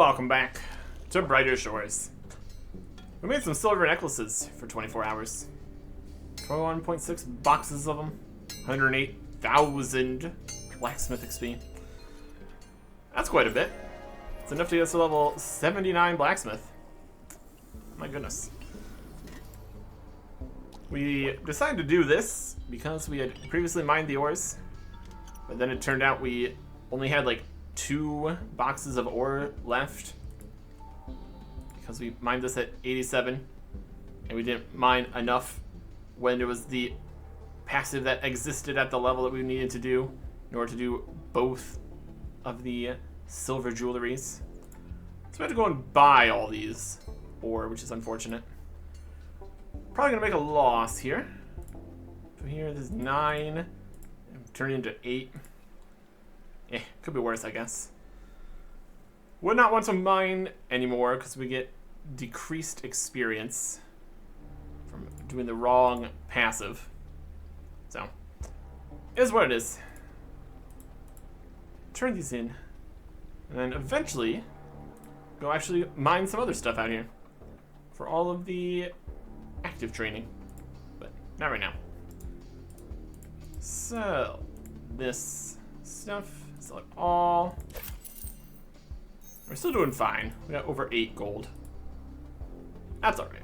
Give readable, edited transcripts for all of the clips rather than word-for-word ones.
Welcome back to Brighter Shores. We made some silver necklaces for 24 hours. 21.6 boxes of them. 108,000 blacksmith XP. That's quite a bit. It's enough to get us to level 79 blacksmith. My goodness. We decided to do this because we had previously mined the ores, but then it turned out we only had like 2 boxes of ore left because we mined this at 87 and we didn't mine enough when there was the passive that existed at the level that we needed to do in order to do both of the silver jewelries. So we had to go and buy all these ore, which is unfortunate. Probably gonna make a loss here. From here, this is 9. Turn it into 8. Could be worse, I guess. Would not want to mine anymore because we get decreased experience from doing the wrong passive. So, it is what it is. Turn these in. And then eventually, go actually mine some other stuff out here for all of the active training. But not right now. So, this stuff. Sell it all. We're still doing fine. We got over 8 gold. That's alright.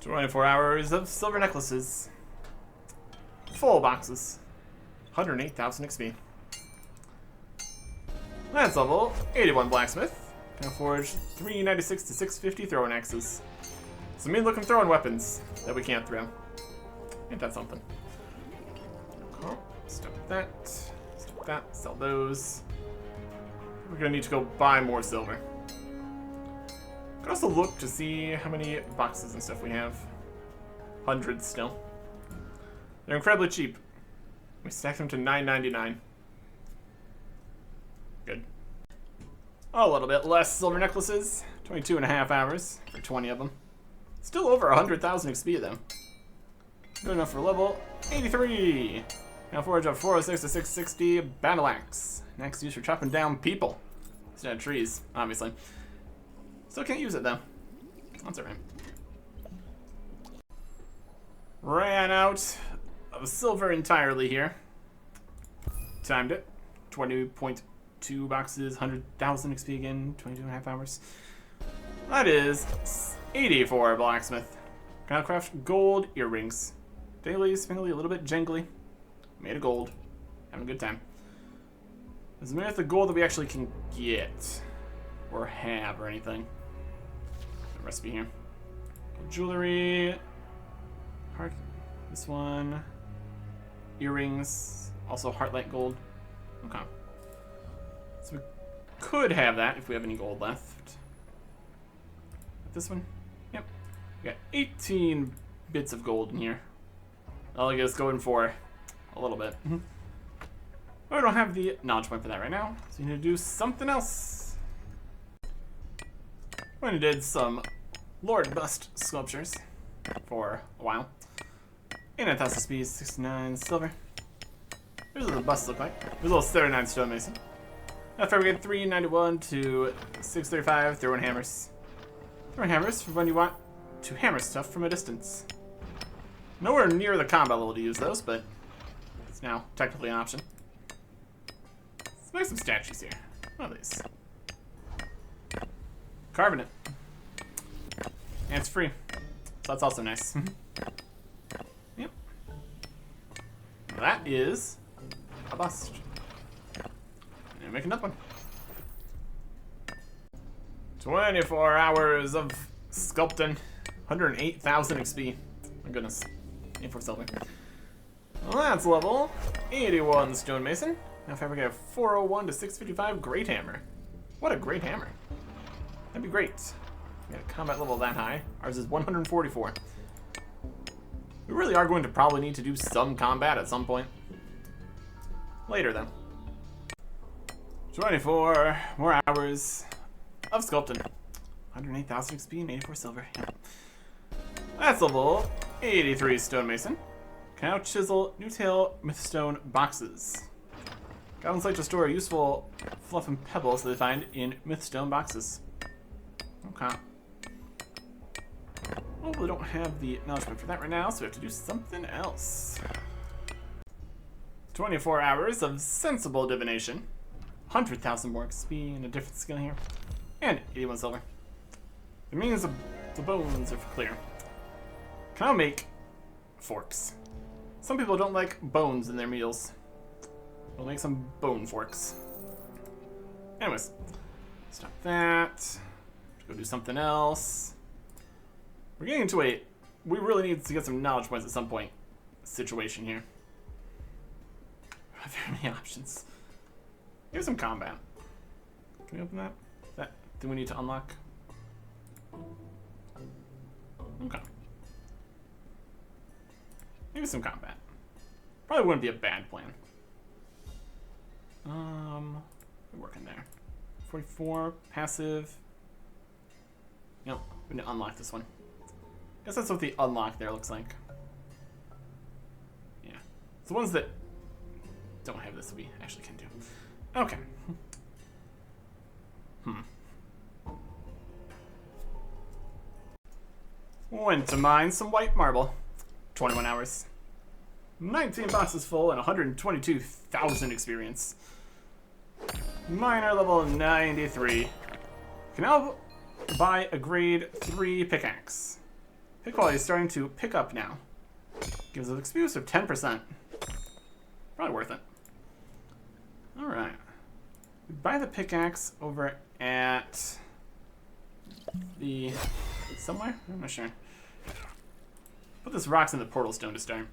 24 hours of silver necklaces. Full boxes. 108,000 XP. That's level 81 blacksmith. Can forge 396 to 650 throwing axes. Some mean looking throwing weapons that we can't throw. Ain't that something? Cool. Stop that, sell those. We're gonna need to go buy more silver. Could also look to see how many boxes and stuff we have. Hundreds still. They're incredibly cheap. We stacked them to $9.99. Good. A little bit less silver necklaces. 22.5 hours for 20 of them. Still over 100,000 XP though. Good enough for level 83. Now forge up 406 to 660 battle axe. Next used for chopping down people instead of trees, obviously. Still can't use it though. That's alright. Ran out of silver entirely here. Timed it. 20.2 boxes, 100,000 XP again, 22.5 hours. That is 84 blacksmith. Can now craft gold earrings. Daily, spindly, a little bit jangly. Made of gold. Having a good time. There's many of the gold that we actually can get. Or have, or anything. The recipe here. Jewelry. Heart. This one. Earrings. Also Heartlight gold. Okay. So we could have that if we have any gold left. This one. Yep. We got 18 bits of gold in here. I'll get us going for a little bit. But I don't have the knowledge point for that right now, so you need to do something else. Went and did some Lord Bust sculptures for a while. 89,000 speed, 69 silver. Here's what the busts look like. There's a little 79 stonemason. After we get 391 to 635 throwing hammers. Throwing hammers for when you want to hammer stuff from a distance. Nowhere near the combat level to use those, but it's now technically an option. Let's make some statues here. What are these? Carving it. And it's free. So that's also nice. Yep. That is a bust. And make another one. 24 hours of sculpting. 108,000 XP. My goodness. 84 silver. Well, that's level 81 stonemason. Now fabricate a 401 to 655 great hammer. What a great hammer. That'd be great. We got a combat level that high. Ours is 144. We really are going to probably need to do some combat at some point. Later then. 24 more hours of sculpting. 108,000 XP and 84 silver. Yep. That's level 83 stonemason. Can now chisel Newtail Mythstone boxes. Goblins like to store useful fluff and pebbles that they find in mythstone boxes. Okay. Well, we don't have the knowledge point for that right now, so we have to do something else. 24 hours of sensible divination. 100,000 more XP and a different skill here. And 81 silver. It means the bones are clear. Can I make forks? Some people don't like bones in their meals. We'll make some bone forks. Anyways, stop that. Go do something else. We're getting into a we really need to get some knowledge points at some point situation here. Very many options. Here's some combat. Can we open that? That do we need to unlock? Okay. Maybe some combat. Probably wouldn't be a bad plan. We're working there. 44 passive. Nope, we need to unlock this one. Guess that's what the unlock there looks like. Yeah, it's the ones that don't have this we actually can do. Okay. Went to mine some white marble. 21 hours. 19 boxes full and 122,000 experience. Miner level 93. Can now buy a grade 3 pickaxe. Pick quality is starting to pick up now. Gives us experience of 10%. Probably worth it. Alright. We buy the pickaxe over at the somewhere? I'm not sure. Put this rocks in the portal stone to start.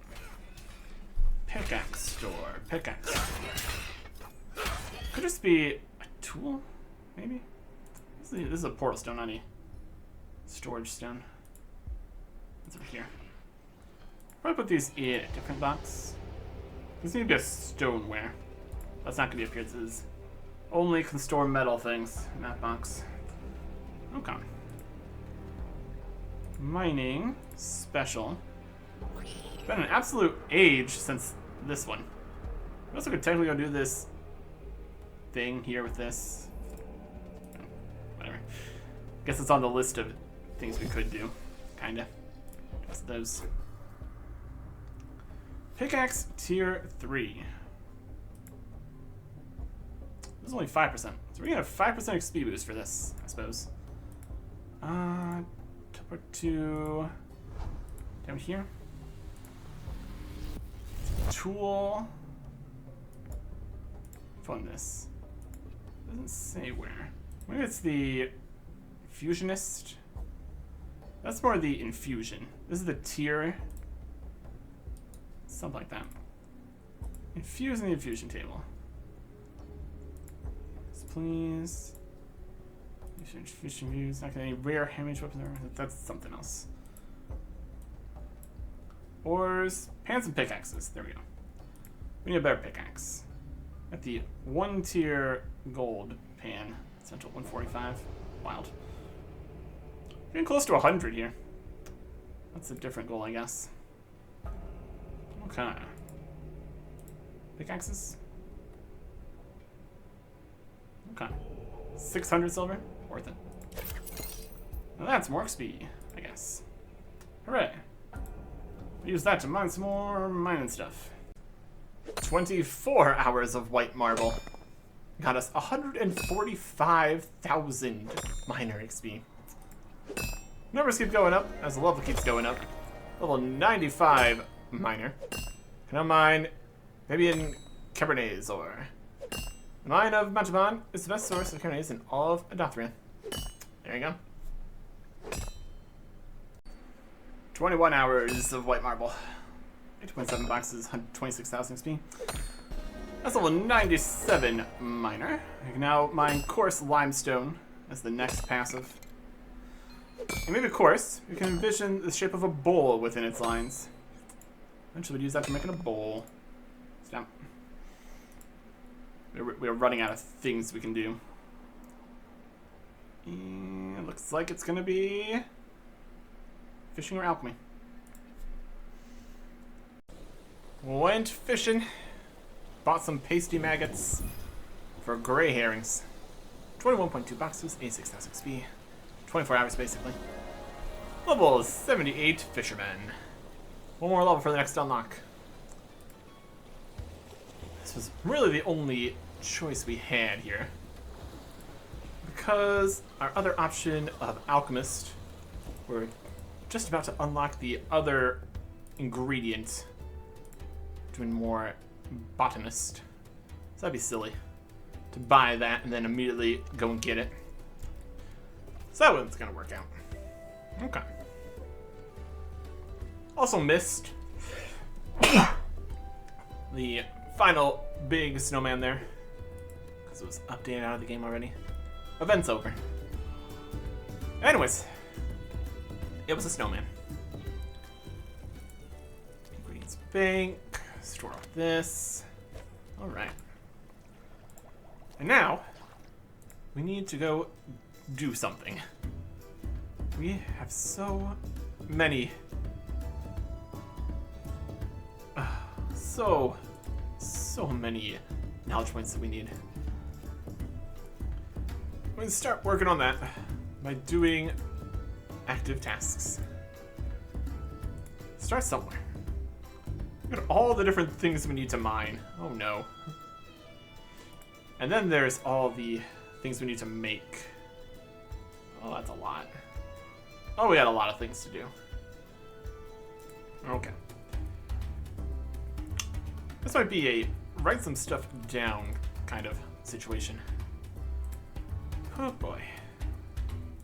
Pickaxe store. Pickaxe. Could just be a tool, maybe? This is a portal stone, not a storage stone. It's over here. Probably put these in a different box. This needs to be a stoneware. That's not going to be appearances. Only can store metal things in that box. Okay. Mining special. Been an absolute age since this one. We also could technically go do this thing here with this. Whatever. Guess it's on the list of things we could do. Kinda. Just those. Pickaxe tier 3. This is only 5%. So we're gonna have 5% XP boost for this, I suppose. Teleport to down here. Tool. Fun this. Doesn't say where. Maybe it's the Fusionist. That's more the infusion. This is the tier. Something like that. Infuse in the infusion table. Yes, please. Fusion views. Not getting any rare damage weapons. That's something else. Ores, pans, and pickaxes. There we go. We need a better pickaxe. At the 1 tier gold pan. Essential 145. Wild. Getting close to 100 here. That's a different goal, I guess. Okay. Pickaxes. Okay. 600 silver. Worth it. Now that's more XP, I guess. Hooray. Use that to mine some more mining stuff. 24 hours of white marble. Got us 145,000 miner XP. Numbers keep going up as the level keeps going up. Level 95 miner. Can I mine maybe in Cabernet ore? The mine of Mantaban is the best source of Cabernet in all of Adothrian. There you go. 21 hours of white marble. 8.7 boxes, 126,000 XP. That's level 97 miner. I can now mine coarse limestone as the next passive. And maybe coarse, we can envision the shape of a bowl within its lines. Eventually we'd use that to make it a bowl. Stop. We're running out of things we can do. And it looks like it's gonna be fishing or alchemy. Went fishing. bought some pasty maggots for gray herrings. 21.2 boxes, 86,000 XP. 24 hours, basically. Level 78 Fisherman. One more level for the next unlock. This was really the only choice we had here. Because our other option of Alchemist, we're just about to unlock the other ingredient, doing more Botanist. So that'd be silly to buy that and then immediately go and get it. So that one's gonna work out. Okay. Also missed the final big snowman there, because it was updated out of the game already. Event's over. Anyways, it was a snowman. Ingredients bank. Store off this. Alright. And now, we need to go do something. We have so many. So many knowledge points that we need. We're going to start working on that by doing active tasks. Start somewhere. Look at all the different things we need to mine. Oh no. And then there's all the things we need to make. Oh, that's a lot. Oh, we got a lot of things to do. Okay. This might be a write some stuff down kind of situation. Oh boy.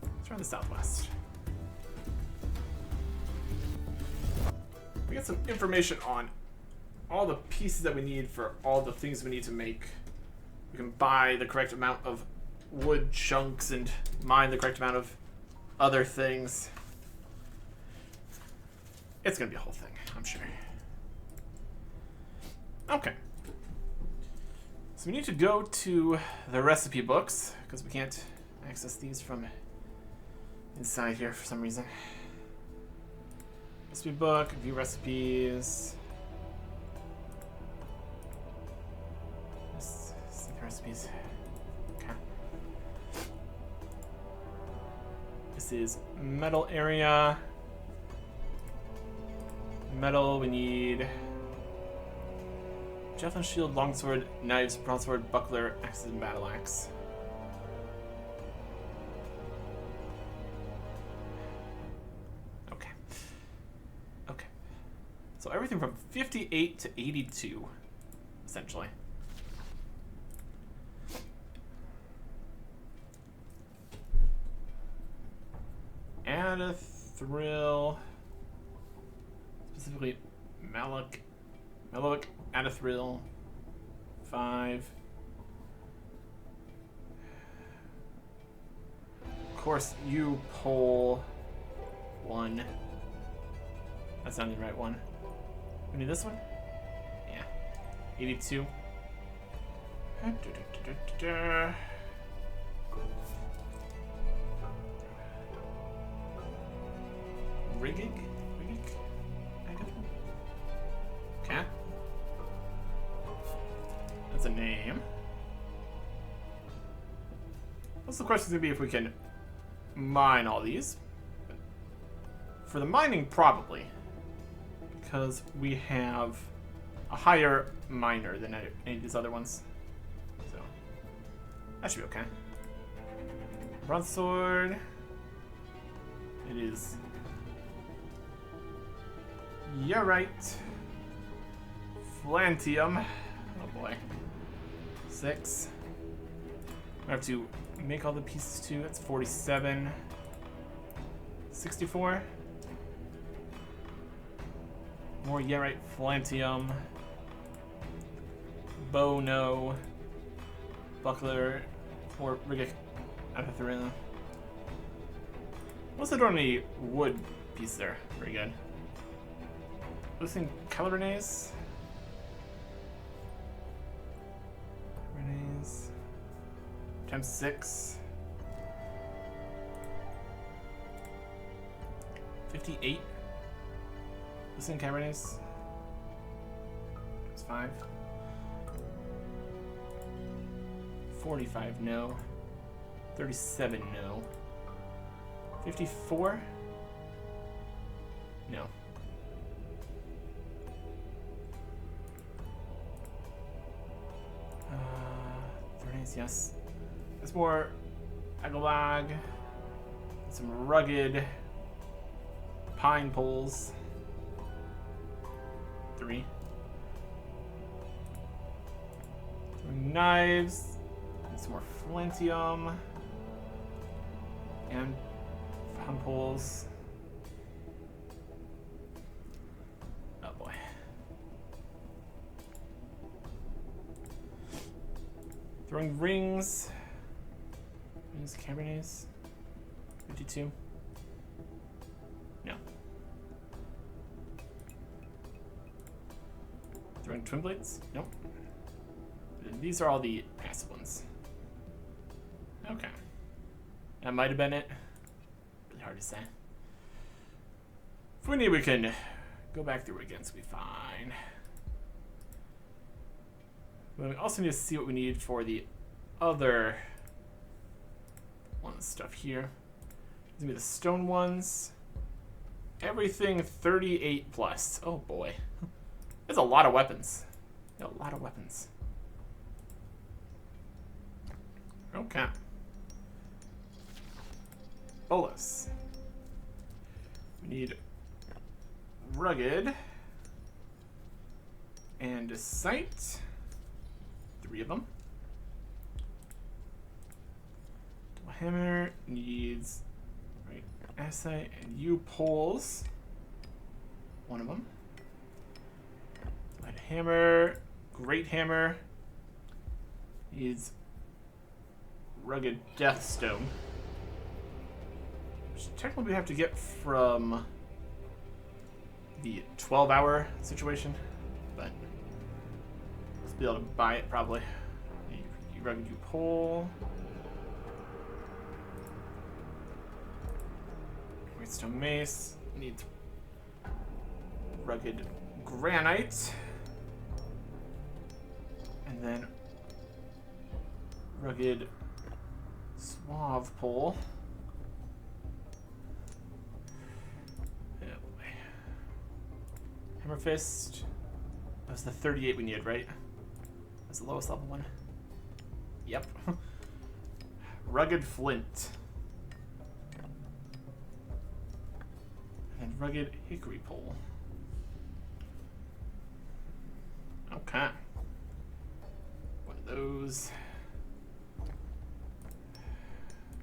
Let's try the southwest. We got some information on all the pieces that we need for all the things we need to make. We can buy the correct amount of wood chunks and mine the correct amount of other things. It's gonna be a whole thing, I'm sure. Okay. So we need to go to the recipe books, because we can't access these from inside here for some reason. Recipe book, view recipes. Let's see the recipes. Okay. This is metal area. Metal, we need javelin shield, longsword, knives, broadsword, buckler, axes, and battle axe. Okay. Okay. So everything from 58 to 82, essentially. Adathril, specifically Maloc, Adathril, 5. Of course, you pull 1. That's not the right one. We need this one? Yeah. 82. Riggig? Okay. That's a name. What's the question gonna be if we can mine all these? For the mining, probably. Because we have a higher miner than any of these other ones. So, that should be okay. Broadsword. It is. Yeah, right. Flantium. Oh boy. 6. I have to make all the pieces too. That's 47. 64. More Yarite Flantium. Bow, no. Buckler. Or Rigic Adathril. What's the only wood piece there? Very good. Losing Calornaise. Calornaise. Times 6. 58. Listen, Cabernet. It's 5. 45, no. 37, no. 54? No. Thornace, yes. There's more Agalag. Some rugged pine poles. 3. Some knives. And some more flintium. And pine poles. Oh boy. Throwing rings. Rings, Cabernets. 52. No. Throwing twin blades? Nope. These are all the passive ones. Okay. That might have been it. Really hard to say. If we need, we can go back through it again, so we'll be fine. But we also need to see what we need for the other stuff here. It's gonna be the stone ones. Everything 38 plus. Oh boy. There's a lot of weapons. A lot of weapons. Okay. Bolus. We need rugged and a sight. 3 of them. Double hammer needs right assay and U poles. 1 of them. Light hammer, great hammer needs rugged deathstone. Which technically we have to get from the 12-hour situation, but let's be able to buy it probably. You rugged you pole. Greatstone mace needs rugged granite, and then rugged suave pole. Oh boy. Hammer fist. That was the 38 we needed, right? That's the lowest level one. Yep. Rugged flint. And rugged hickory pole. Okay. One of those.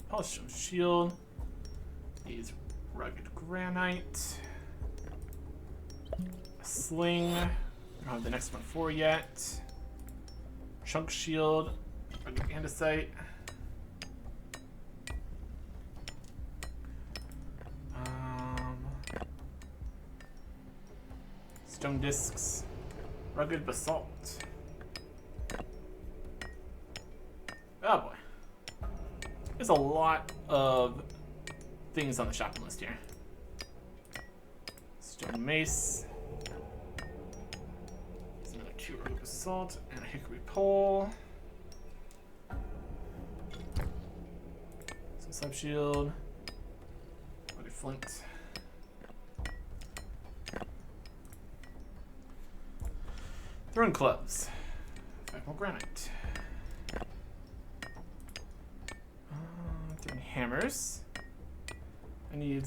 Polished shield. Needs rugged granite. A sling. I don't have the next one for yet. Chunk shield. Rugged andesite. Stone discs. Rugged basalt. Oh boy. There's a lot of things on the shopping list here. Stone mace. There's another 2 rugged basalt and a hickory pole. Some sub shield. Rugged flint. Throwing clubs. 5 more granite. Throwing hammers. I need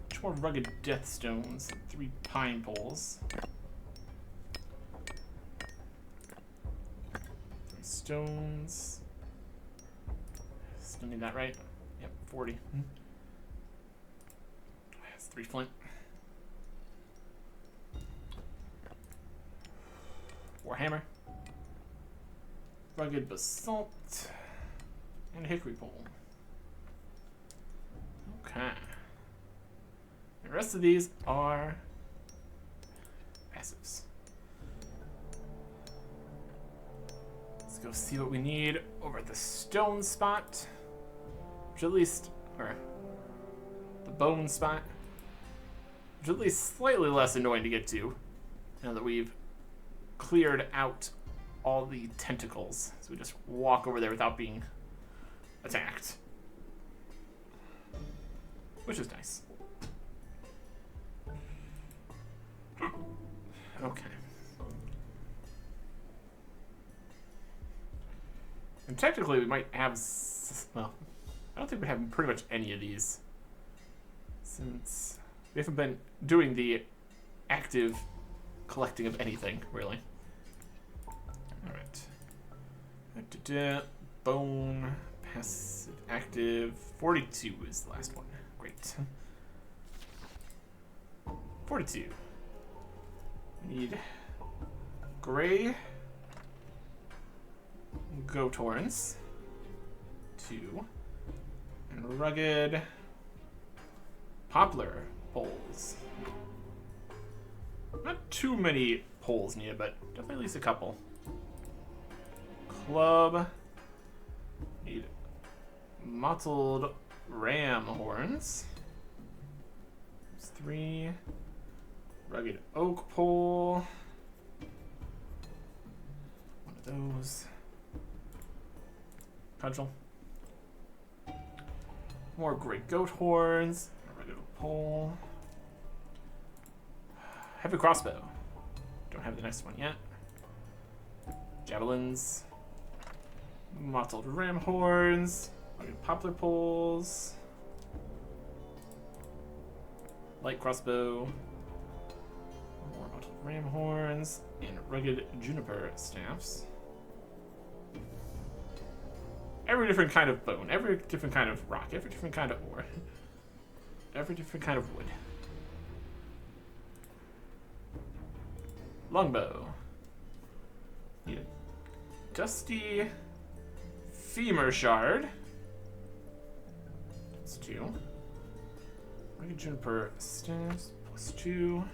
2 more rugged death stones. 3 pine poles. 3 stones. Still need that, right? Yep, 40. That's 3 flint. Warhammer, rugged basalt, and hickory pole. Okay. The rest of these are passives. Let's go see what we need over at the stone spot, which at least, or the bone spot, which is at least slightly less annoying to get to now that we've cleared out all the tentacles. So we just walk over there without being attacked. Which is nice. Okay. And technically we might have, well, I don't think we have pretty much any of these. Since we haven't been doing the active collecting of anything, really. Alright. Bone, passive, active. 42 is the last one. Great. 42. We need gray goat horns. 2. And rugged poplar poles. Not too many poles needed, but definitely at least a couple. Club. Need mottled ram horns. That's 3. Rugged oak pole. One of those. Cudgel. More great goat horns. A rugged oak pole. Heavy crossbow. Don't have the next one yet. Javelins. Mottled ram horns. Rugged poplar poles. Light crossbow. More mottled ram horns. And rugged juniper staffs. Every different kind of bone. Every different kind of rock. Every different kind of ore. Every different kind of wood. Longbow. Need a dusty femur shard. That's 2. Rugged juniper staffs +2.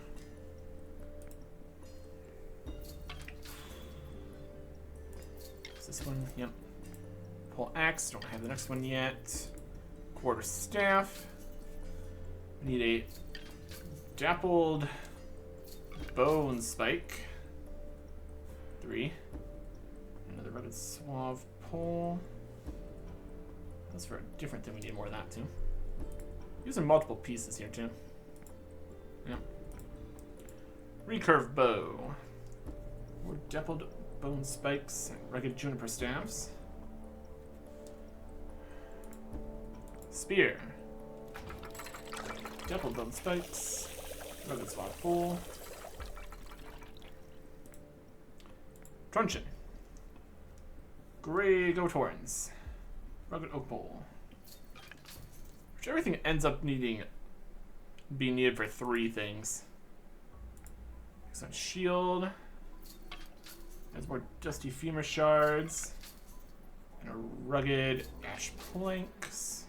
Is this one? Yep. Pole axe. Don't have the next one yet. Quarter staff. We need a dappled bone spike. 3. Another rugged suave pole. Those for a different thing. We need more of that too. Using multiple pieces here too. Yep. Recurve bow. More dappled bone spikes and rugged juniper staffs. Spear. Dappled bone spikes. Rugged suave pole. Truncheon. Gray goat horns. Rugged oak pole. Which everything ends up being needed for 3 things. Excellent shield. There's more dusty femur shards. And a rugged ash planks.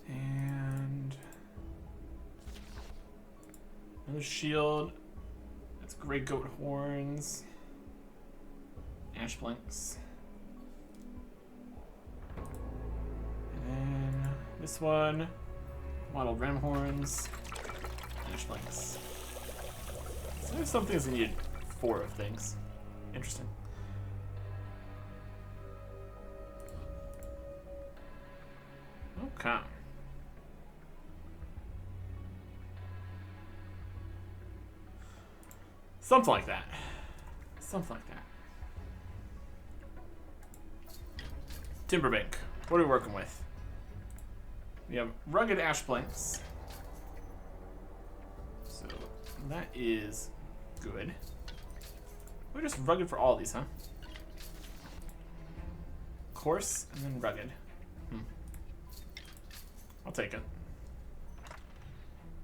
And another shield. That's gray goat horns. Ash planks. And then this one. Mottled ram horns. Ash planks. So there's some things we need 4 of things. Interesting. Okay. Something like that. Something like that. Timberbank. What are we working with? We have rugged ash planks. So that is good. We're just rugged for all these, huh? Coarse and then rugged. I'll take it.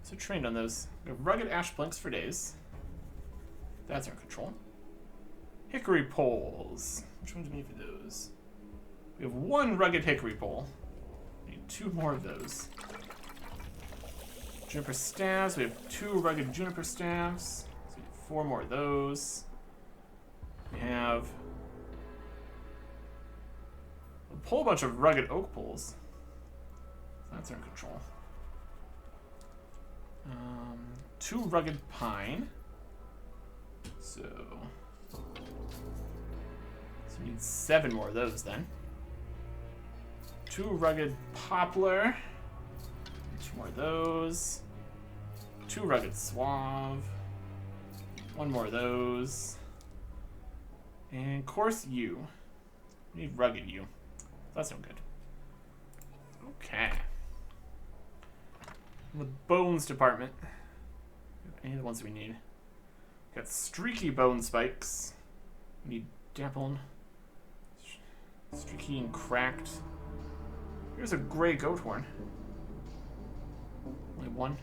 So trained on those. We have rugged ash planks for days. That's our control. Hickory poles. Which one do we need for those? We have 1 rugged hickory pole. We need 2 more of those. Juniper staffs. We have 2 rugged juniper staffs. So we need 4 more of those. We have a whole bunch of rugged oak poles. So that's our control. 2 rugged pine. So we need 7 more of those then. 2 rugged poplar. 2 more of those. 2 rugged suave. 1 more of those. And coarse yew. We need rugged yew. That's no good. Okay. In the bones department. Any of the ones we need. Got streaky bone spikes. We need dappled. Streaky and cracked. Here's a gray goat horn. Only 1.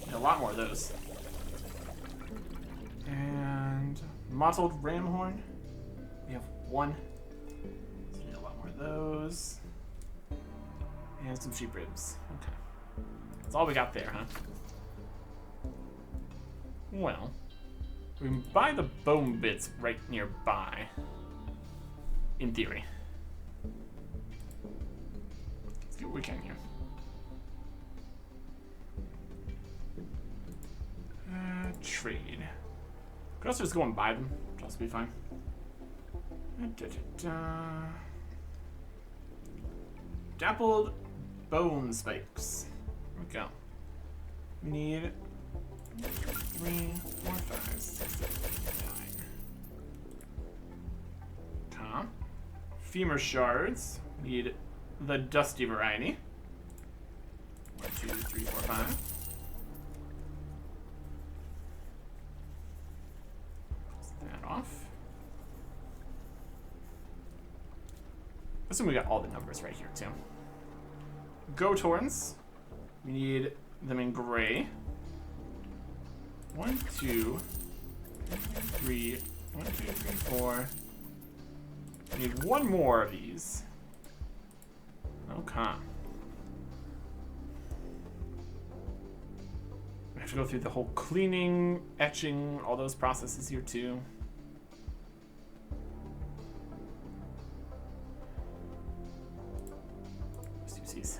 And a lot more of those. And mottled ram horn. We have 1. So we need a lot more of those. And some sheep ribs. Okay. That's all we got there, huh? Well, we can buy the bone bits right nearby. In theory. Let's do what we can here. Trade. Could also just go and buy them. It'll also be fine. Dappled bone spikes. There we go. We need 3, 4, 5, 6, 7, 8, 9. Tom. Femur shards. We need the dusty variety. 1, 2, 3, 4, 5. That off. I assume we got all the numbers right here too. Goat horns. We need them in gray. 1, 2, 3, 1, 2, 3, 4. I need 1 more of these. Okay. We have to go through the whole cleaning, etching, all those processes here too. Oopsies.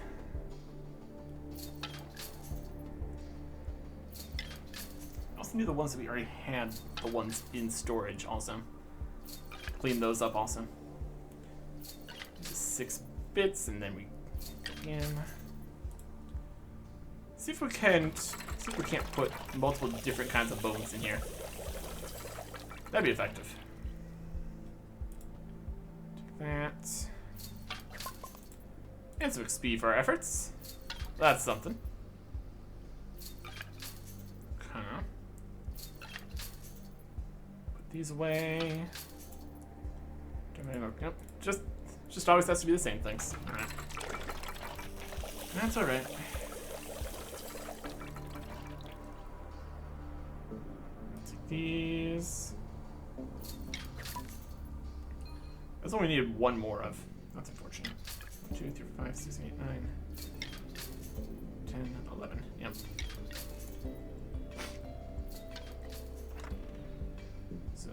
I also need the ones that we already had, the ones in storage also. Clean those up also. Just 6 bits and then we again. See if we can't put multiple different kinds of bones in here. That'd be effective. Take that. And some XP for our efforts. That's something. Okay. Put these away. Nope. Just always has to be the same things. Alright. That's alright. Take these. That's all we needed 1 more of. That's unfortunate. 1, 2, 3, 5, 6, 8, 9, 10, 11. Yep. So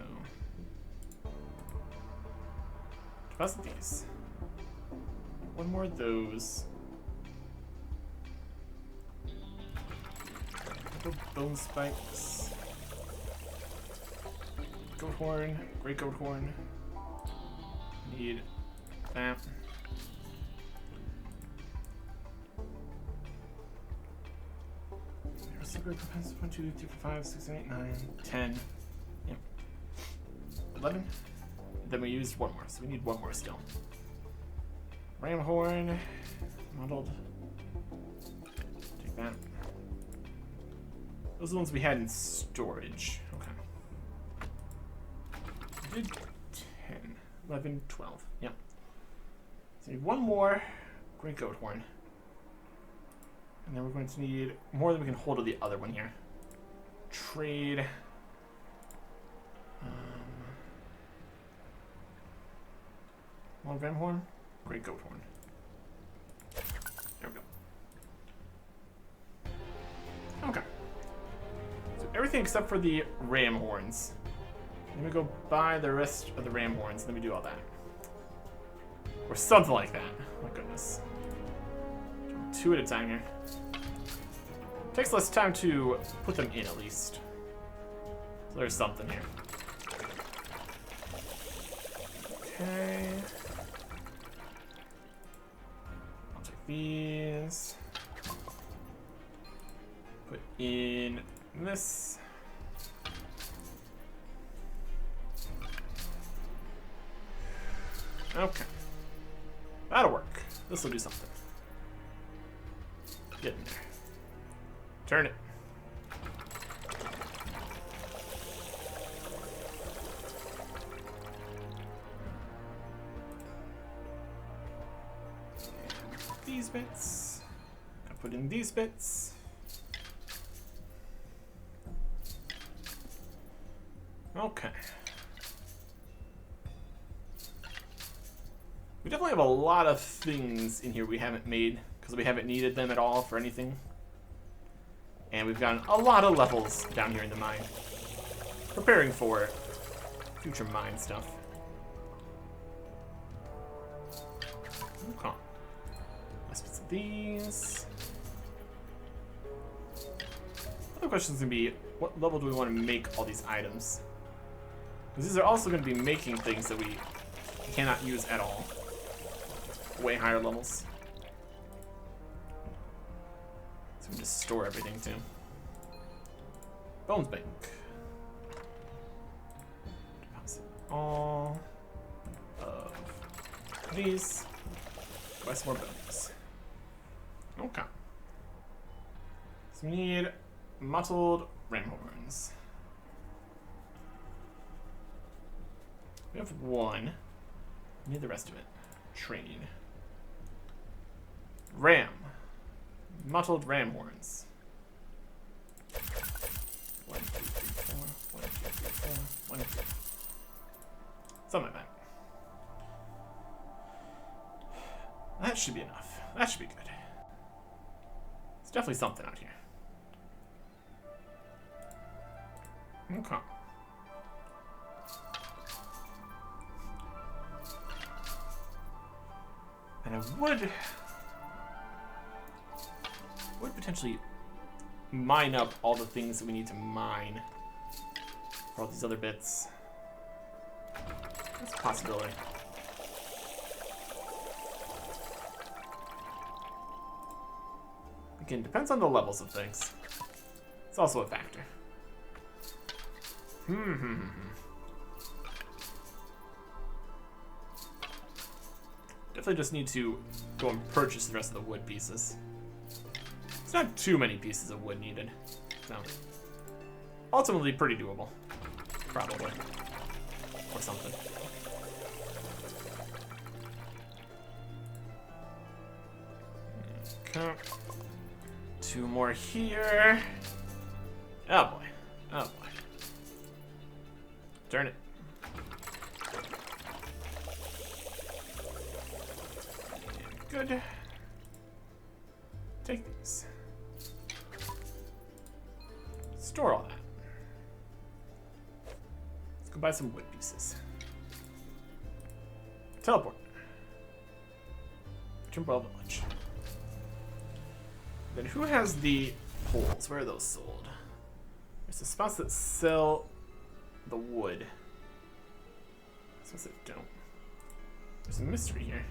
deposit these. 1 more of those. Bone spikes. Goat horn. Great goat horn. Need that. There's secret compensation. 1, 2, 3, 4, 5, 6, 8, 9, 10. Yep. 11. Then we used 1 more, so we need 1 more still. Ram horn. Modeled. Take that. Those are the ones we had in storage. Okay. We did 10, 11, 12. Yep. So we need 1 more great goat horn. And then we're going to need more than we can hold of the other one here. Trade. One ram horn, great goat horn. There we go. Okay. So everything except for the ram horns. Let me go buy the rest of the ram horns, and then we do all that. Or something like that. My goodness. 2 at a time here. Takes less time to put them in, at least. So there's something here. Okay. I'll take these. Put in this. Okay. That'll work. This will do something. Get in there. Turn it. And these bits. Gonna put in these bits. Okay. We definitely have a lot of things in here we haven't made because we haven't needed them at all for anything. And we've gotten a lot of levels down here in the mine. Preparing for future mine stuff. Okay. Let's put some of these. Other question's gonna be, what level do we want to make all these items? Because these are also going to be making things that we cannot use at all. Way higher levels. So we can just store everything too. Bones bank. Deposit all of these. Buy some more bones. Okay. So we need mottled ram horns. We have 1. We need the rest of it. Training. Ram. Mottled ram horns. 1, 2, 3, 4. 1, 2, 3, 4. 1, 2. Something like that. That should be enough. That should be good. There's definitely something out here. Okay. And I would potentially mine up all the things that we need to mine for all these other bits. That's a possibility. Again, depends on the levels of things. It's also a factor. Definitely just need to go and purchase the rest of the wood pieces. It's not too many pieces of wood needed. So, ultimately pretty doable. Probably. Or something. Okay. 2 more here. Oh boy. Oh boy. Turn it. Good. Take these. Store all that. Let's go buy some wood pieces. Teleport. Timberwell Village. Then who has the poles? Where are those sold? There's the spots that sell the wood. Spots that don't. There's a mystery here.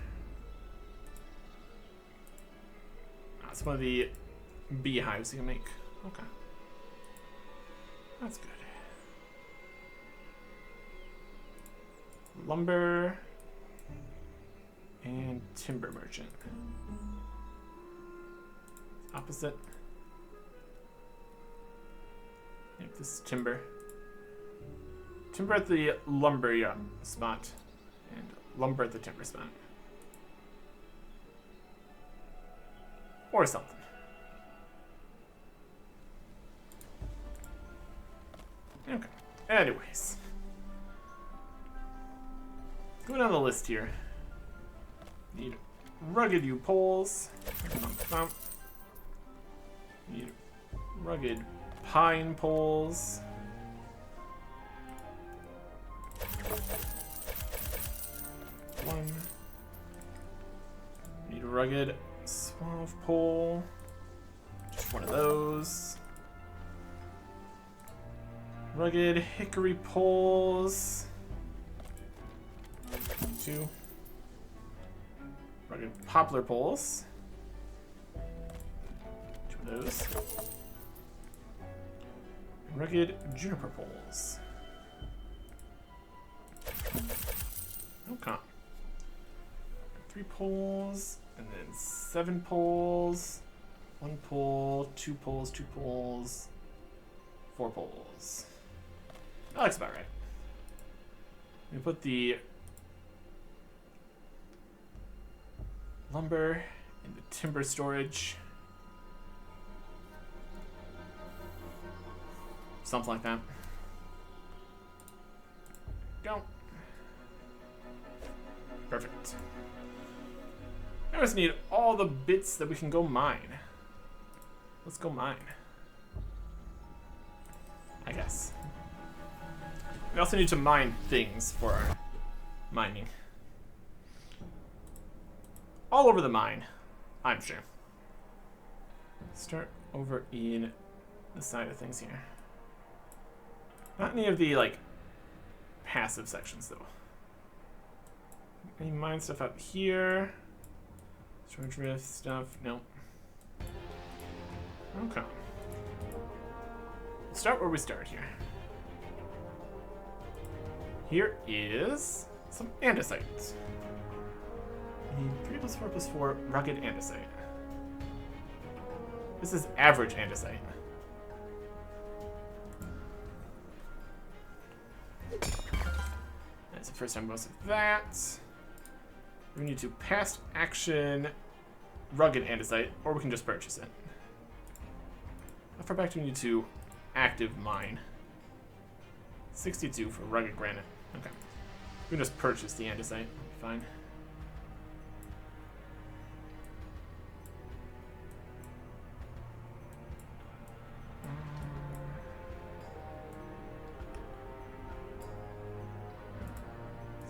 That's one of the beehives you can make. Okay. That's good. Lumber and timber merchant. Opposite. Make this timber. Timber at the lumber spot. And lumber at the timber spot. Or something. Okay. Anyways. Going down the list here. Need rugged yew poles. Need rugged pine poles. One. Need rugged 12 pole. Just one of those. Rugged hickory poles. 2. Rugged poplar poles. 2 of those. Rugged juniper poles. Okay. 3 poles, and then 7 poles. 1 pole, 2 poles, 2 poles, 4 poles. That looks about right. We put the lumber in the timber storage. Something like that. Go. Perfect. I just need all the bits that we can go mine. Let's go mine. I guess. We also need to mine things for our mining. All over the mine, I'm sure. Start over in the side of things here. Not any of the, like, passive sections, though. Any mine stuff out here? Storage rift stuff? Nope. Okay. Let's start where we start here. Here is some andesite. We need 3 + 4 + 4 rugged andesite. This is average andesite. That's the first time most of that. We need to past action rugged andesite, or we can just purchase it. How far back do we need to active mine? 62 for rugged granite. Okay. We can just purchase the andesite. Fine.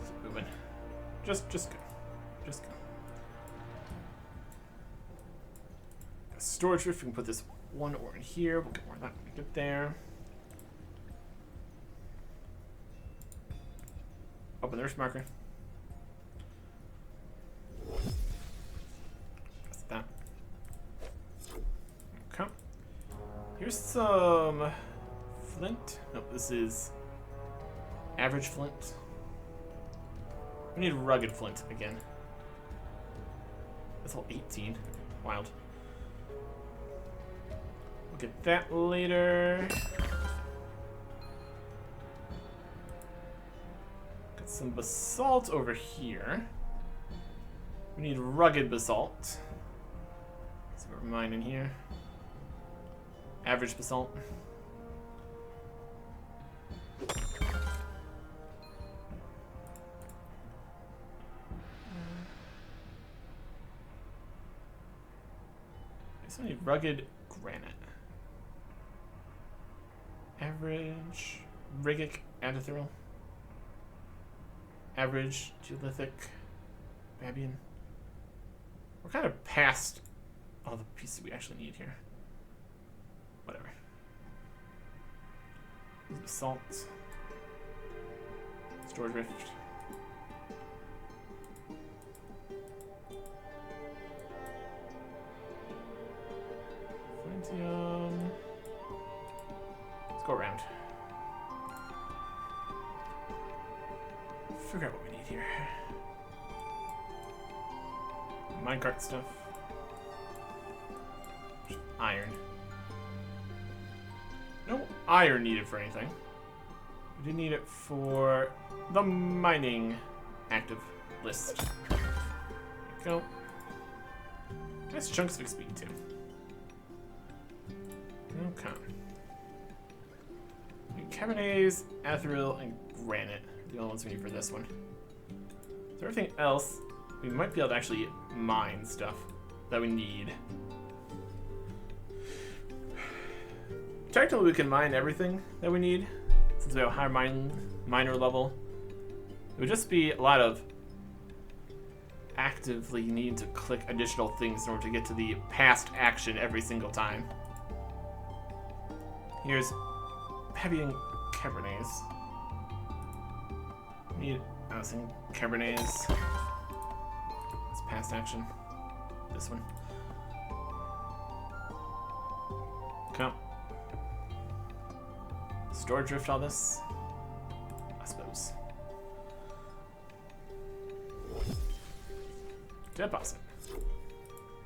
Keep moving. Just go. Just go. Storage rift, we can put this 1 ore in here. We'll get more of that when we get there. Open the rift marker. That's that. Okay. Here's some flint. Nope, this is average flint. We need rugged flint again. That's all 18. Wild. We'll get that later. Got some basalt over here. We need rugged basalt. So we're mining here. Average basalt. I need rugged granite. Average Rigic Andathyral. Average Geolithic Babian. We're kind of past all the pieces we actually need here. Whatever. Salt. Storage rift. Flintium. Let's go around. Figure out what we need here. Minecart stuff. Iron. No iron needed for anything. We do need it for the mining active list. There we go. Nice chunks of XP too. Okay. Carbonates, Athril, and Granite are the only ones we need for this one. So everything else, we might be able to actually mine stuff that we need. Technically, we can mine everything that we need, since we have a higher miner level. It would just be a lot of actively need to click additional things in order to get to the past action every single time. Here's Heavy and Cabernets. I was thinking Cabernets. It's past action. This one. Okay. Store drift all this? I suppose. Deposit.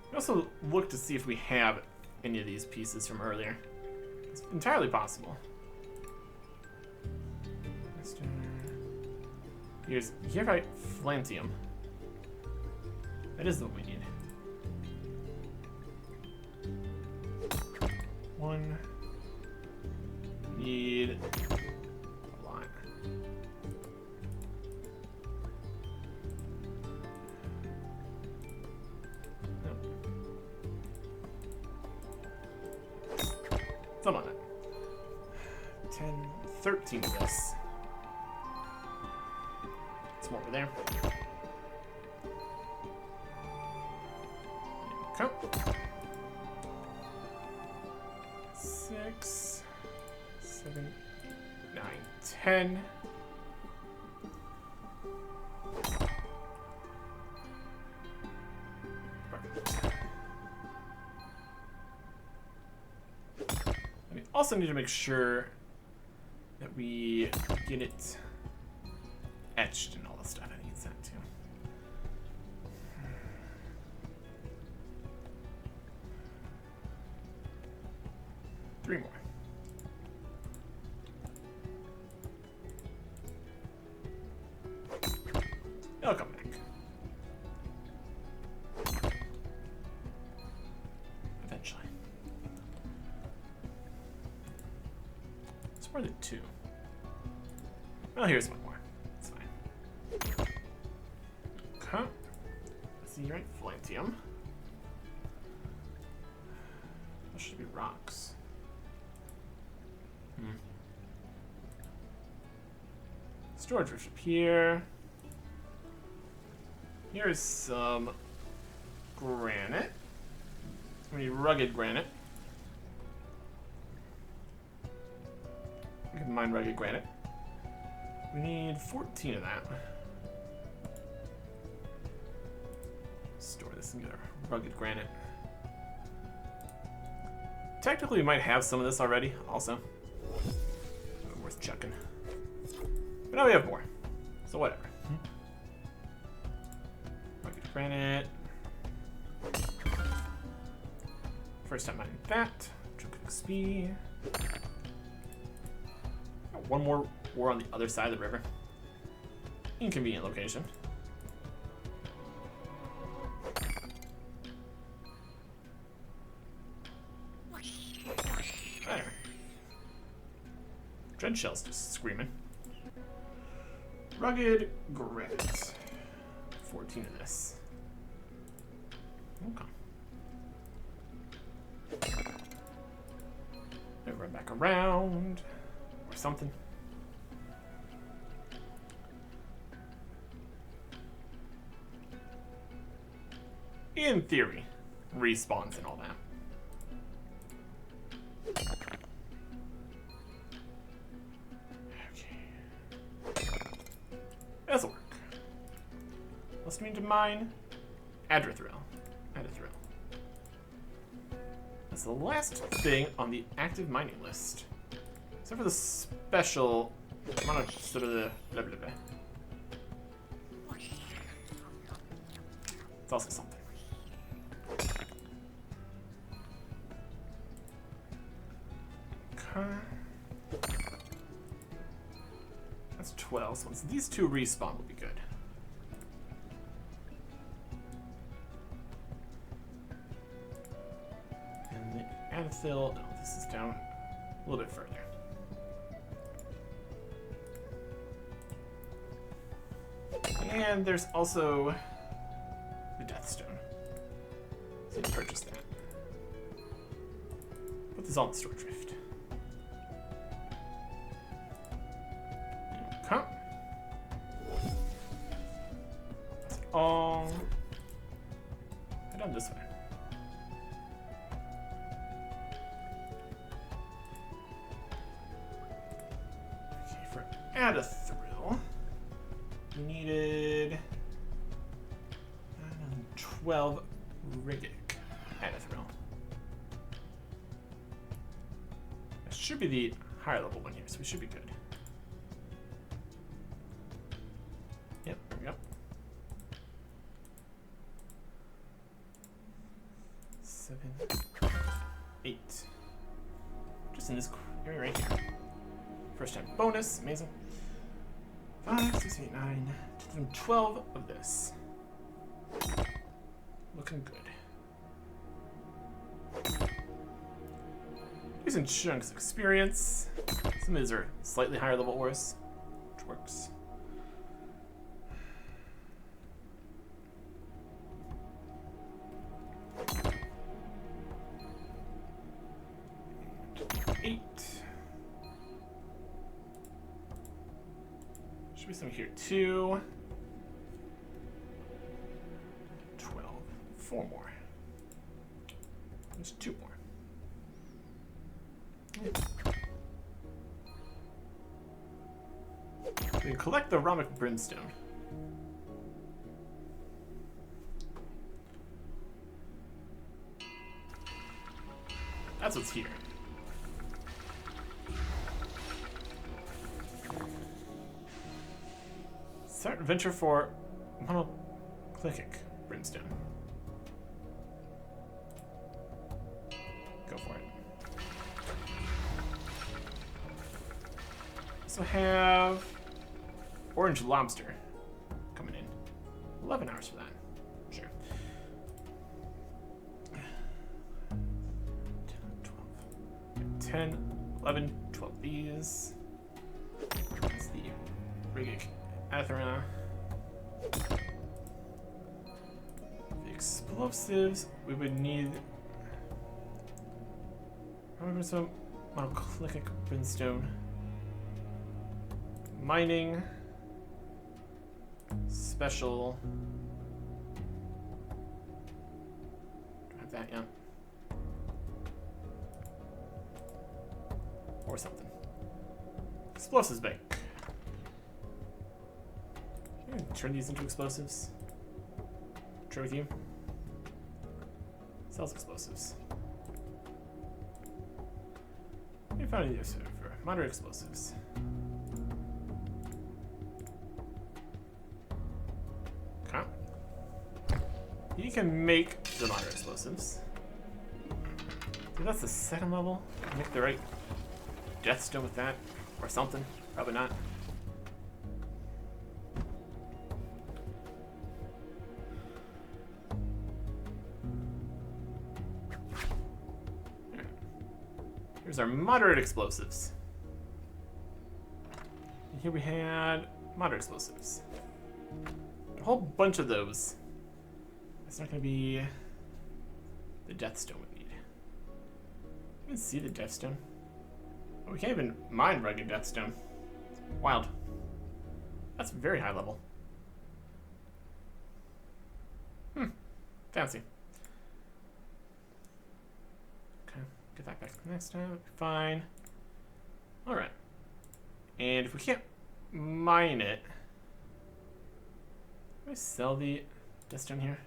We also look to see if we have any of these pieces from earlier. It's entirely possible. Here's Yerite Flantium. That is what we need. One. Need a lot. Nope. Something like that. 10, 13 of this. It's more over there. Okay. 6, 7, 9, 10. We also need to make sure that we get it etched and all the stuff. I need that too. 3 more. It'll come back. Eventually. It's more than 2. Well, here's one more. It's fine. Okay. Let's see, right? Flantium. That should be rocks. Storage drift up here. Here's some granite. We need rugged granite. We can mine rugged granite. We need 14 of that. Store this and get our rugged granite. Technically, we might have some of this already, also. Worth checking. But now we have more. So whatever. Rugged granite. First time mining that. Chunk of XP. Got one more war on the other side of the river. Inconvenient location. There. Dread shell's just screaming. Rugged granite. 14 of this. Okay. Maybe run back around or something. In theory, respawns and all that. This'll work. Let's need to mine Adrathril. That's the last thing on the active mining list. Except for the special amount of sort of the blah blah blah. It's also something. Okay. That's 12, so once these 2 respawn will be good. And the Adithil, no, this is down a little bit further. And there's also the Deathstone. So you can purchase that. Put this on the store drift. Okay. That's all. down this way. Okay, for Adathril, we needed 12 Rigic Adathril. That should be the higher level one here, so we should be good. Yep, there we go. 7, 8. Just in this area right here. First time bonus, amazing. 5, 6, 8, 9, 10, 12 of this. Looking good. Decent chunks of experience. Some of these are slightly higher level ores, which works. And 8. Should be some here too. 12. 4 more. There's 2 more. We can collect the Rhomic Brimstone. That's what's here. Start adventure for Monoclinic Brimstone. Go for it. So have Orange Lobster coming in. 11 hours for that. Sure. 10, 11, 12 these. That's the Rigic Adathril. The explosives, we would need. Remember some Monoclinic Brimstone. Mining. Special. Do I have that yet? Or something. Explosives bank. Can I turn these into explosives? Trade with you. Sells explosives. Let me find this for moderate explosives. Okay. You can make the moderate explosives. Dude, that's the 2nd level. Make the right Deathstone with that, or something. Probably not. Here's our moderate explosives. And here we had moderate explosives. A whole bunch of those. That's not going to be the Deathstone we need. You can see the Deathstone. Oh, we can't even mine rugged Deathstone. Wild. That's very high level. Fancy. Okay, get that back next time. Fine. Alright. And if we can't mine it, can I sell the Deathstone here?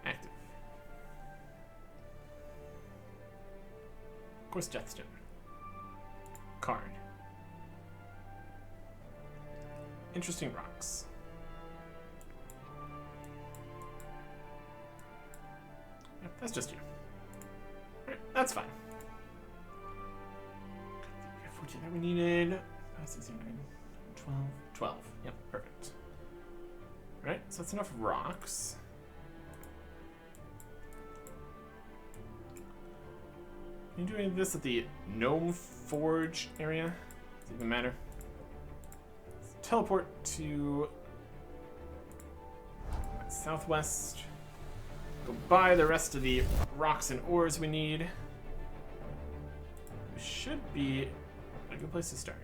Active. Of course, Deathstone. Card. Interesting rocks. Yep, that's just you. Alright, that's fine. 14 that we needed. 5, 6, 8, 9, 12. 12. Yep, perfect. Alright, so that's enough rocks. Are you doing this at the Gnome Forge area? Does it even matter? Let's teleport to southwest. Go buy the rest of the rocks and ores we need. It should be a good place to start.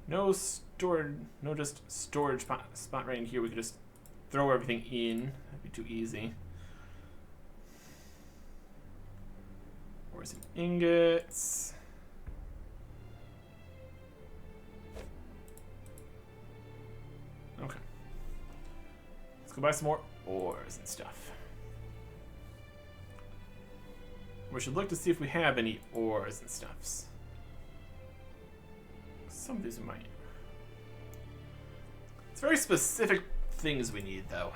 No just storage spot right in here. We could just throw everything in. That'd be too easy. Ores and ingots. Okay. Let's go buy some more ores and stuff. We should look to see if we have any ores and stuffs. Some of these we might. It's very specific things we need, though.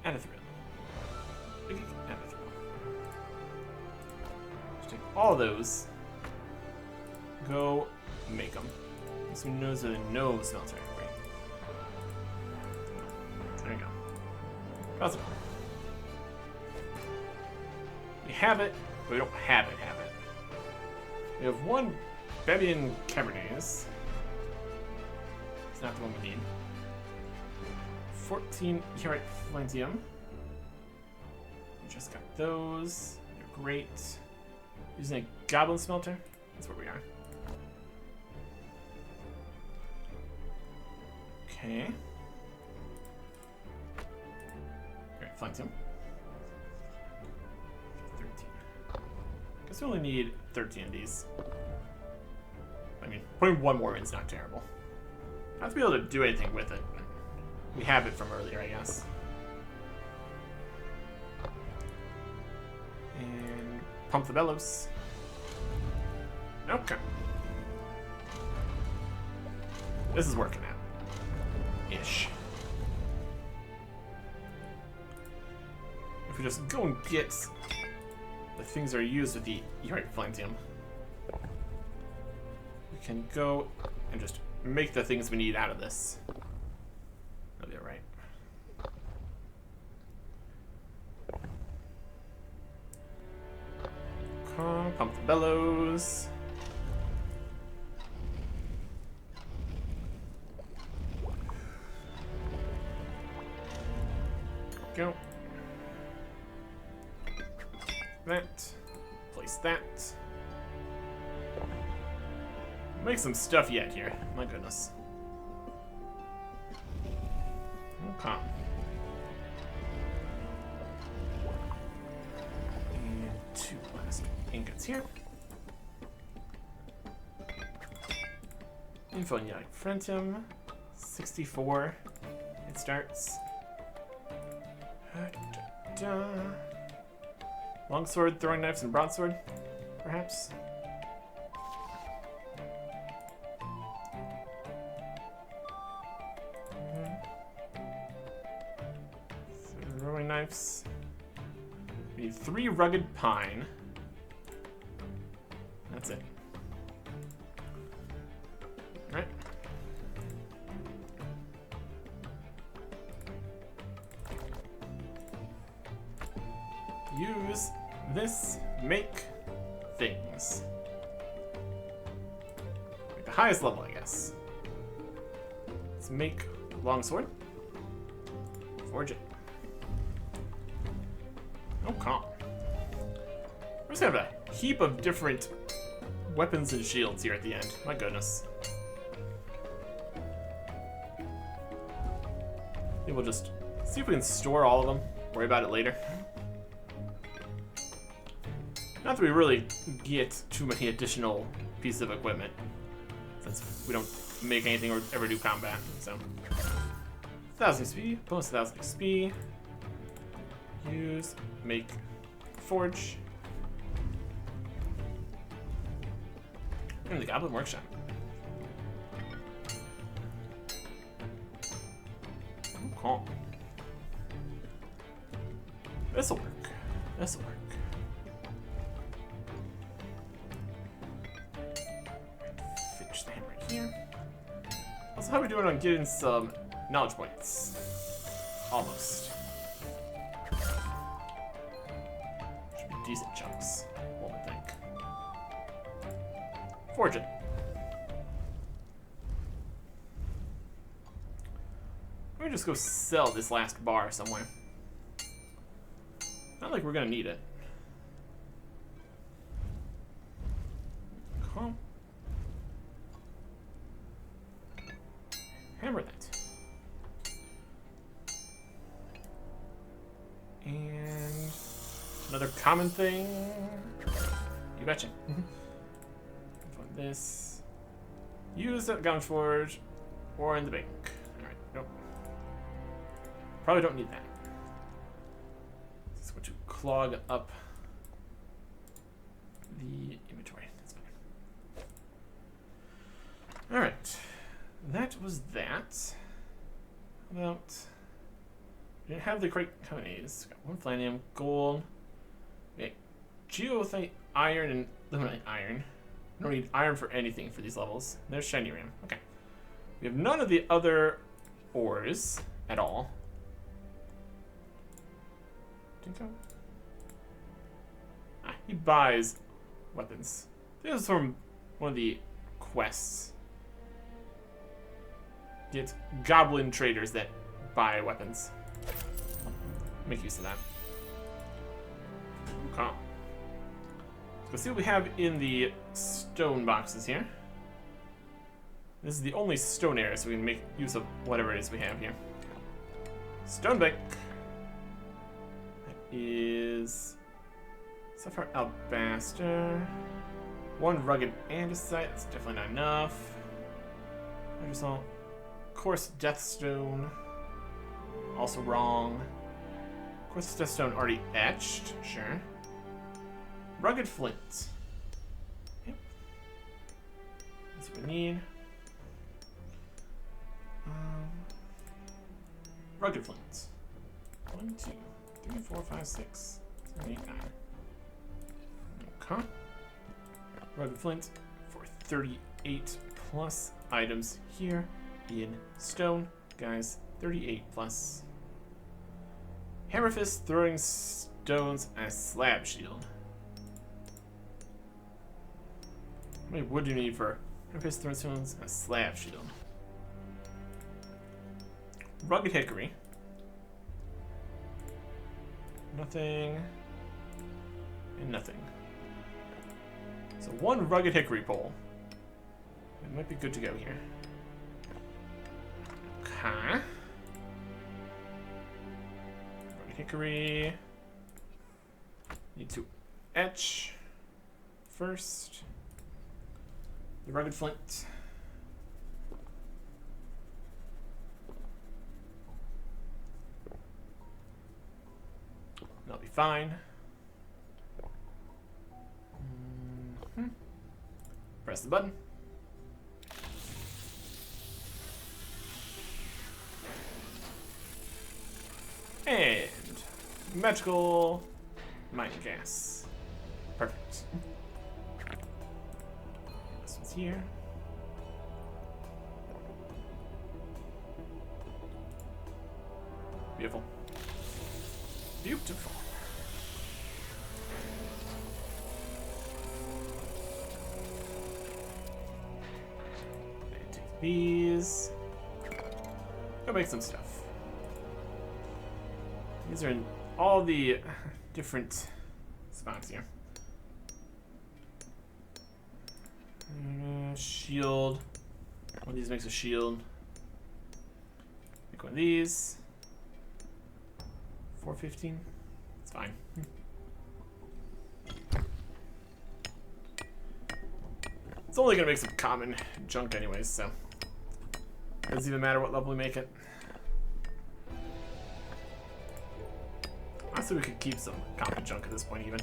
Anathril. Anathril. Just take all those. Go make them. So knows where the no smelter. Great. There you go. Possible. We have it, but we don't have it. We have one Bebian Cabernet. It's not the one we need. 14 Hierite Flantium. We just got those. They're great. Using a Goblin Smelter. That's where we are. Okay. Alright, Flantium. 13. Guess we only need 13 of these. I mean, putting one more in is not terrible. I have to be able to do anything with it. We have it from earlier, I guess. And pump the bellows. Okay. This is working out. Ish. If we just go and get the things that are used with the Hierite Flantium, we can go and just make the things we need out of this. That'll be alright. Pump the bellows. Go. That. Place that. Make some stuff yet here. My goodness. Okay. And 2 last ingots here. Info on Hierite Flantium. 64. It starts. Longsword, throwing knives, and broadsword, perhaps. Throwing knives. We need 3 rugged pine. That's it. All right. Use this, make things. Like the highest level, I guess. Let's make longsword. Forge it. Oh, calm. We're just gonna have a heap of different weapons and shields here at the end. My goodness. I think we'll just see if we can store all of them. Worry about it later. Not that we really get too many additional pieces of equipment, since we don't make anything or ever do combat, so. 1000 XP, bonus 1000 XP. Use, make, forge. And the Goblin Workshop. Cool. This'll work. This'll work. Finish the hammer here. Also, how are we doing on getting some knowledge points? Almost. Should be decent chunks, one would think. Forge it. me just go sell this last bar somewhere. Not like we're gonna need it. Come. Hammer that. And another common thing. You betcha. This. Use at Gun Forge or in the bank. Alright, nope. Probably don't need that. Just going to clog up the inventory. That's fine. Alright. That was that. How about... We didn't have the correct companies. Got one Flanium, gold. Okay. Geothite, iron, and limonite iron. I don't need iron for anything for these levels. There's shiny ram. Okay. We have none of the other ores at all. Dinko? Ah, he buys weapons. This is from one of the quests. Get goblin traders that buy weapons. Make use of that. Okay. Let's see what we have in the stone boxes here. This is the only stone area, so we can make use of whatever it is we have here. Stone bank. That is Sapphire Alabaster. One rugged andesite. That's definitely not enough. Hydrosol. Coarse Deathstone. Also wrong. Coarse Deathstone already etched. Sure. Rugged flint. Yep. That's what we need. Rugged flint. 1, 2, 3, 4, 5, 6, 7, 8, 9. Okay. Rugged flint for 38 plus items here in stone. Guys, 38 plus. Hammer fist throwing stones as slab shield. How many wood do you need for Hammer fist throwing stones as slab shield? Rugged hickory. Nothing. And nothing. So one rugged hickory pole. It might be good to go here. Okay. Rugged hickory. Need to etch first. The rugged flint. That'll be fine. Press the button. And magical mine gas. Perfect. This one's here. Beautiful. Beautiful. And take these. Go make some stuff. These are in all the different spots here. Shield. One of these makes a shield. Make one of these. 415. It's fine. It's only gonna make some common junk anyways, so it doesn't even matter what level we make it. Honestly, we could keep some common junk at this point even.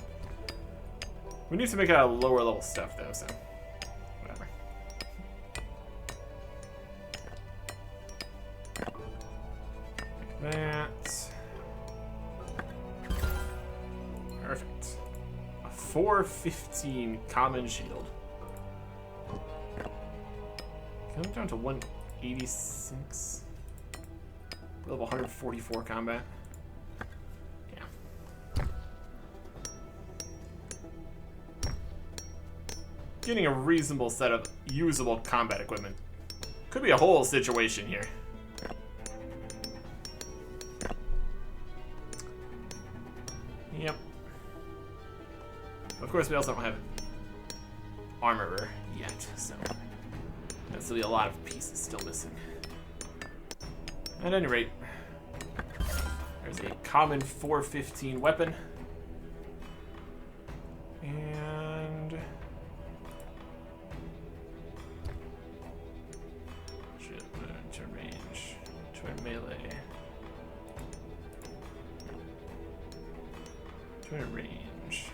We need to make out lower level stuff though, so whatever. Like that. Perfect. A 415 common shield. Coming down to 186. Level 144 combat. Yeah. Getting a reasonable set of usable combat equipment could be a whole situation here. Yep. Of course, we also don't have armorer yet, so there's still be a lot of pieces still missing. At any rate, there's a common 415 weapon. And turn range, turn melee, turn range.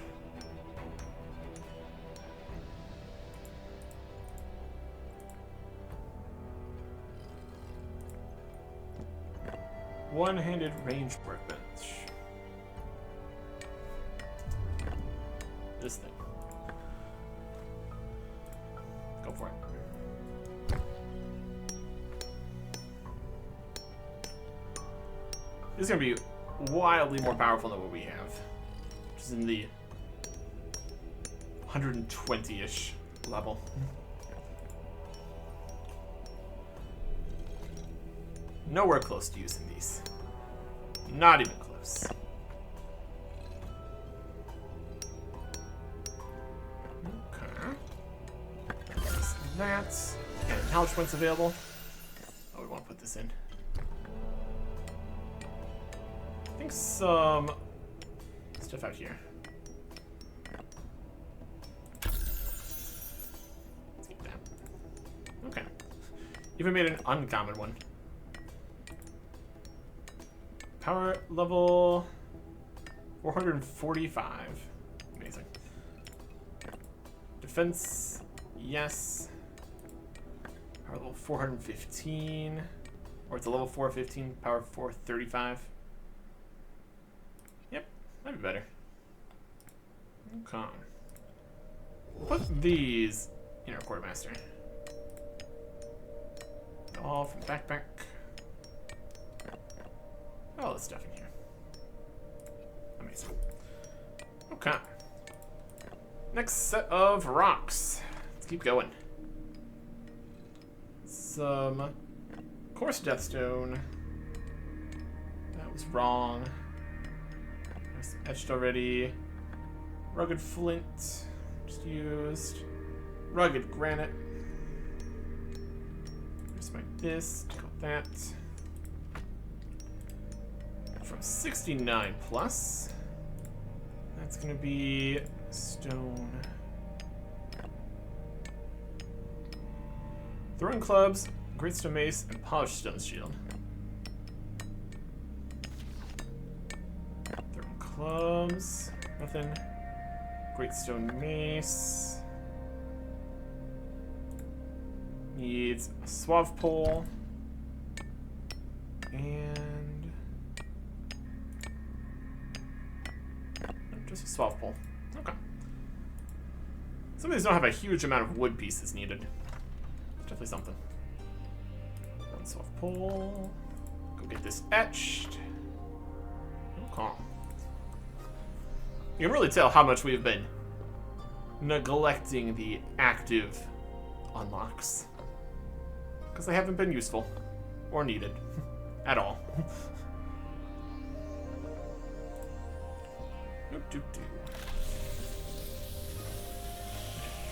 One-handed range workbench. This thing. Go for it. This is going to be wildly more powerful than what we have. Which is in the 120-ish level. Nowhere close to using these. Not even close. Okay. That. And knowledge points available. Oh, we want to put this in. I think some stuff out here. Let's keep that. Okay. Even made an uncommon one. Power level 445. Amazing. Defense, yes. Power level 415. Or it's a level 415, power 435. Yep, that'd be better. Okay. Put these in our quartermaster. All from backpack. All this stuff in here. Amazing. Okay. Next set of rocks. Let's keep going. Some coarse deathstone. That was wrong. It's etched already. Rugged flint. Just used. Rugged granite. Just like this. Take out that. From 69 plus. That's gonna be stone. Throwing clubs, great stone mace, and polished stone shield. Throwing clubs, nothing. Great stone mace. Needs a suave pole. And just a suave pole. Okay. Some of these don't have a huge amount of wood pieces needed. Definitely something. One suave pole. Go get this etched. Okay. You can really tell how much we've been neglecting the active unlocks. Because they haven't been useful. Or needed. At all.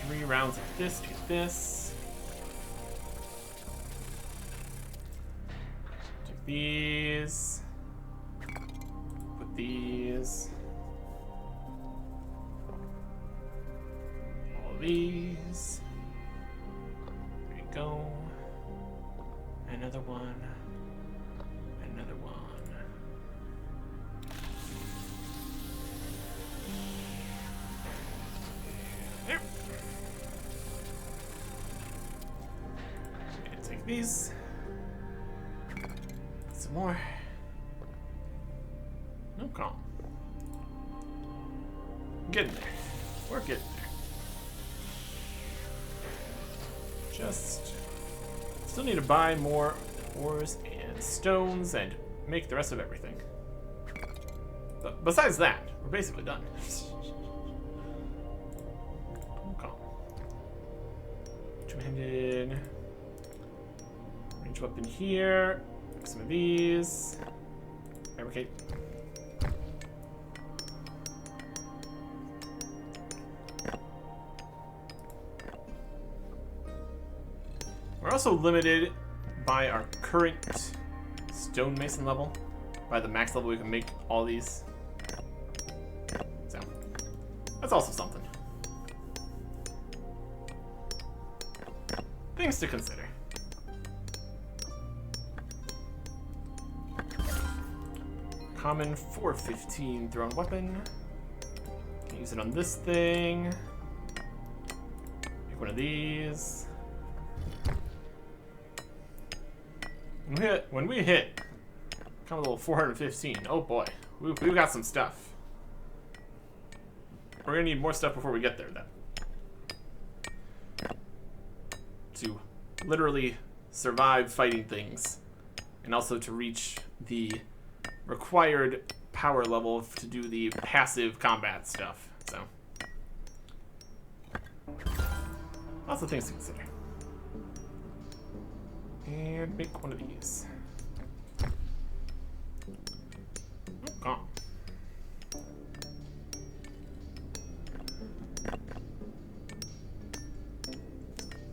3 rounds of this, take this. Take these. Put these. All these. There you go. Another one. Another one. There. And take these. Some more. Okay. Getting there. We're getting there. Just still need to buy more ores and stones and make the rest of everything. But besides that, we're basically done. Okay. Two-handed range weapon here. Some of these. Fabricate. We're also limited by our current stonemason level, by the max level we can make all these. So, that's also something. Things to consider. Common 415 thrown weapon. Can't use it on this thing. Pick one of these. When we hit common level 415, oh boy, we've got some stuff. We're gonna need more stuff before we get there, then. To literally survive fighting things, and also to reach the required power level to do the passive combat stuff. So, lots of things to consider. And make one of these. Oh, gone.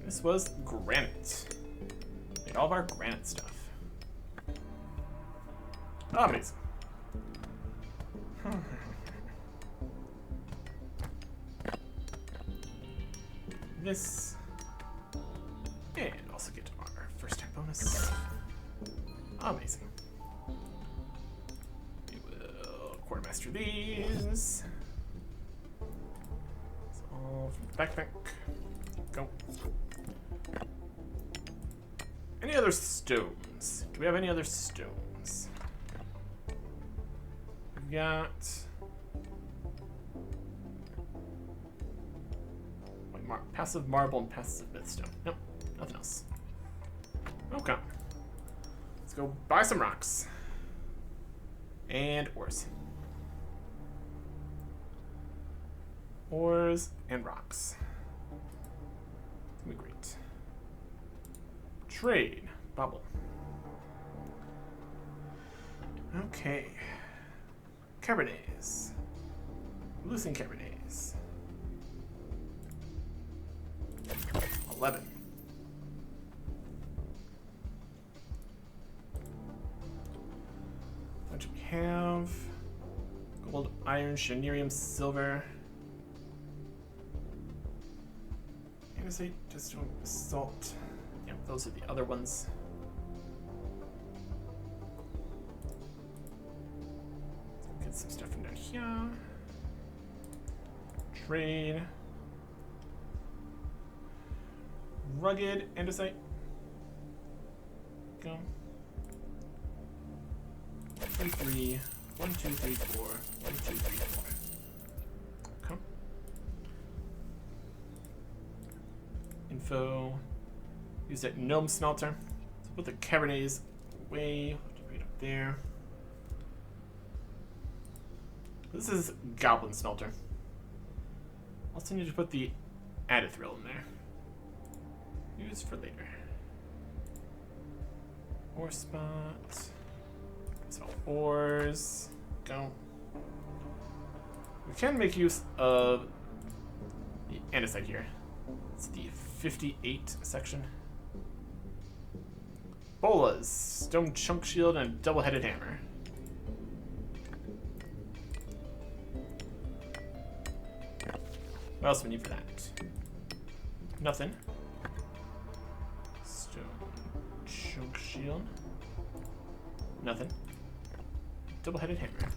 This was granite. Made all of our granite stuff. Oh, amazing. This. And also get our first time bonus. Amazing. We will quartermaster these. It's all from the backpack. Go. Any other stones? Do we have any other stones? We've got passive marble and passive mythstone. Nope, nothing else. Okay. Let's go buy some rocks. And ores. Ores and rocks. It's gonna be great. Trade. Bubble. Okay. Cabernets. Loosen Cabernets. 11. What do we have? Gold, iron, shanerium, silver. Andesite, just doing salt. Yep, those are the other ones. Get some stuff from down here. Trade. Rugged andesite. Go. 1, 3, 1, 2, 3, 4. 1, 2, 3, 4. Okay. Info. Use that gnome smelter. So put the cabernets way right up there. This is goblin smelter. Also need to put the addithril in there. Use for later. Ore spot. So ores. Go. We can make use of the andesite here. It's the 58 section. Bolas, stone chunk shield, and a double-headed hammer. What else do we need for that? Nothing. Stone chunk shield. Nothing. Double-headed hammer.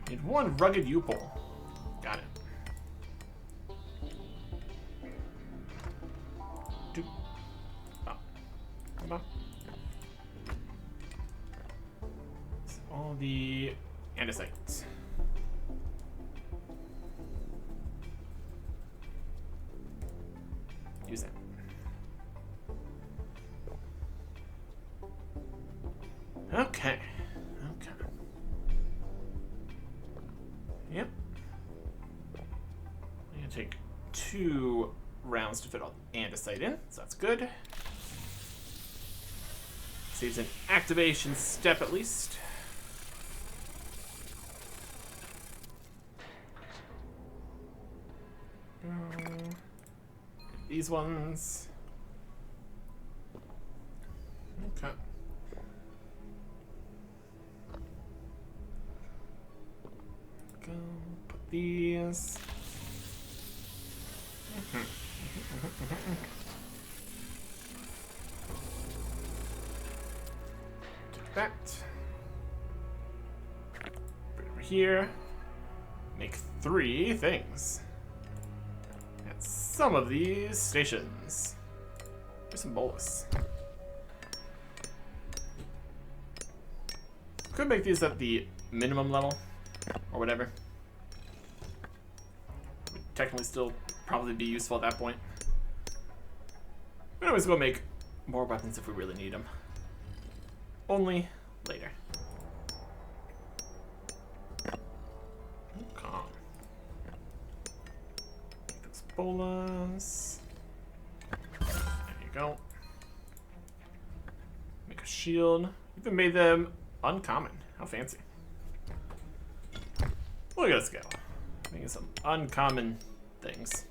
Need one rugged U-pole. Got it. Come on. All the andesite. Use that. Okay. Okay. Yep. I'm gonna take 2 rounds to fit all the andesite in, so that's good. Saves an activation step at least. These ones. Okay. Go put these. Take that. Put it over here. Make 3 things. At some of these stations. There's some bolus. Could make these at the minimum level, or whatever. Would technically still probably be useful at that point. We can always go make more weapons if we really need them. Only later. Okay. Make those bolas. There you go. Make a shield. Even made them uncommon. How fancy. Look at us go. Making some uncommon things.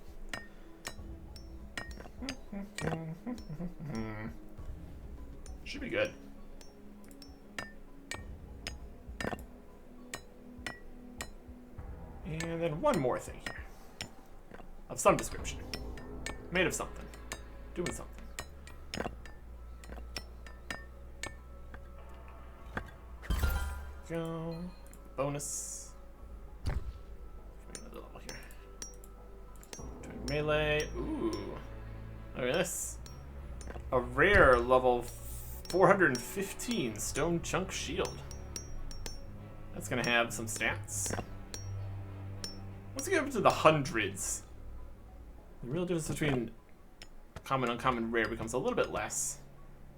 Should be good. And then one more thing here. Of some description. Made of something. Doing something. Go. Bonus. Another level here. Doing melee. Ooh. Look at this. A rare level 415 stone chunk shield. That's gonna have some stats. Once you get up to the hundreds, the real difference between common, uncommon, rare becomes a little bit less.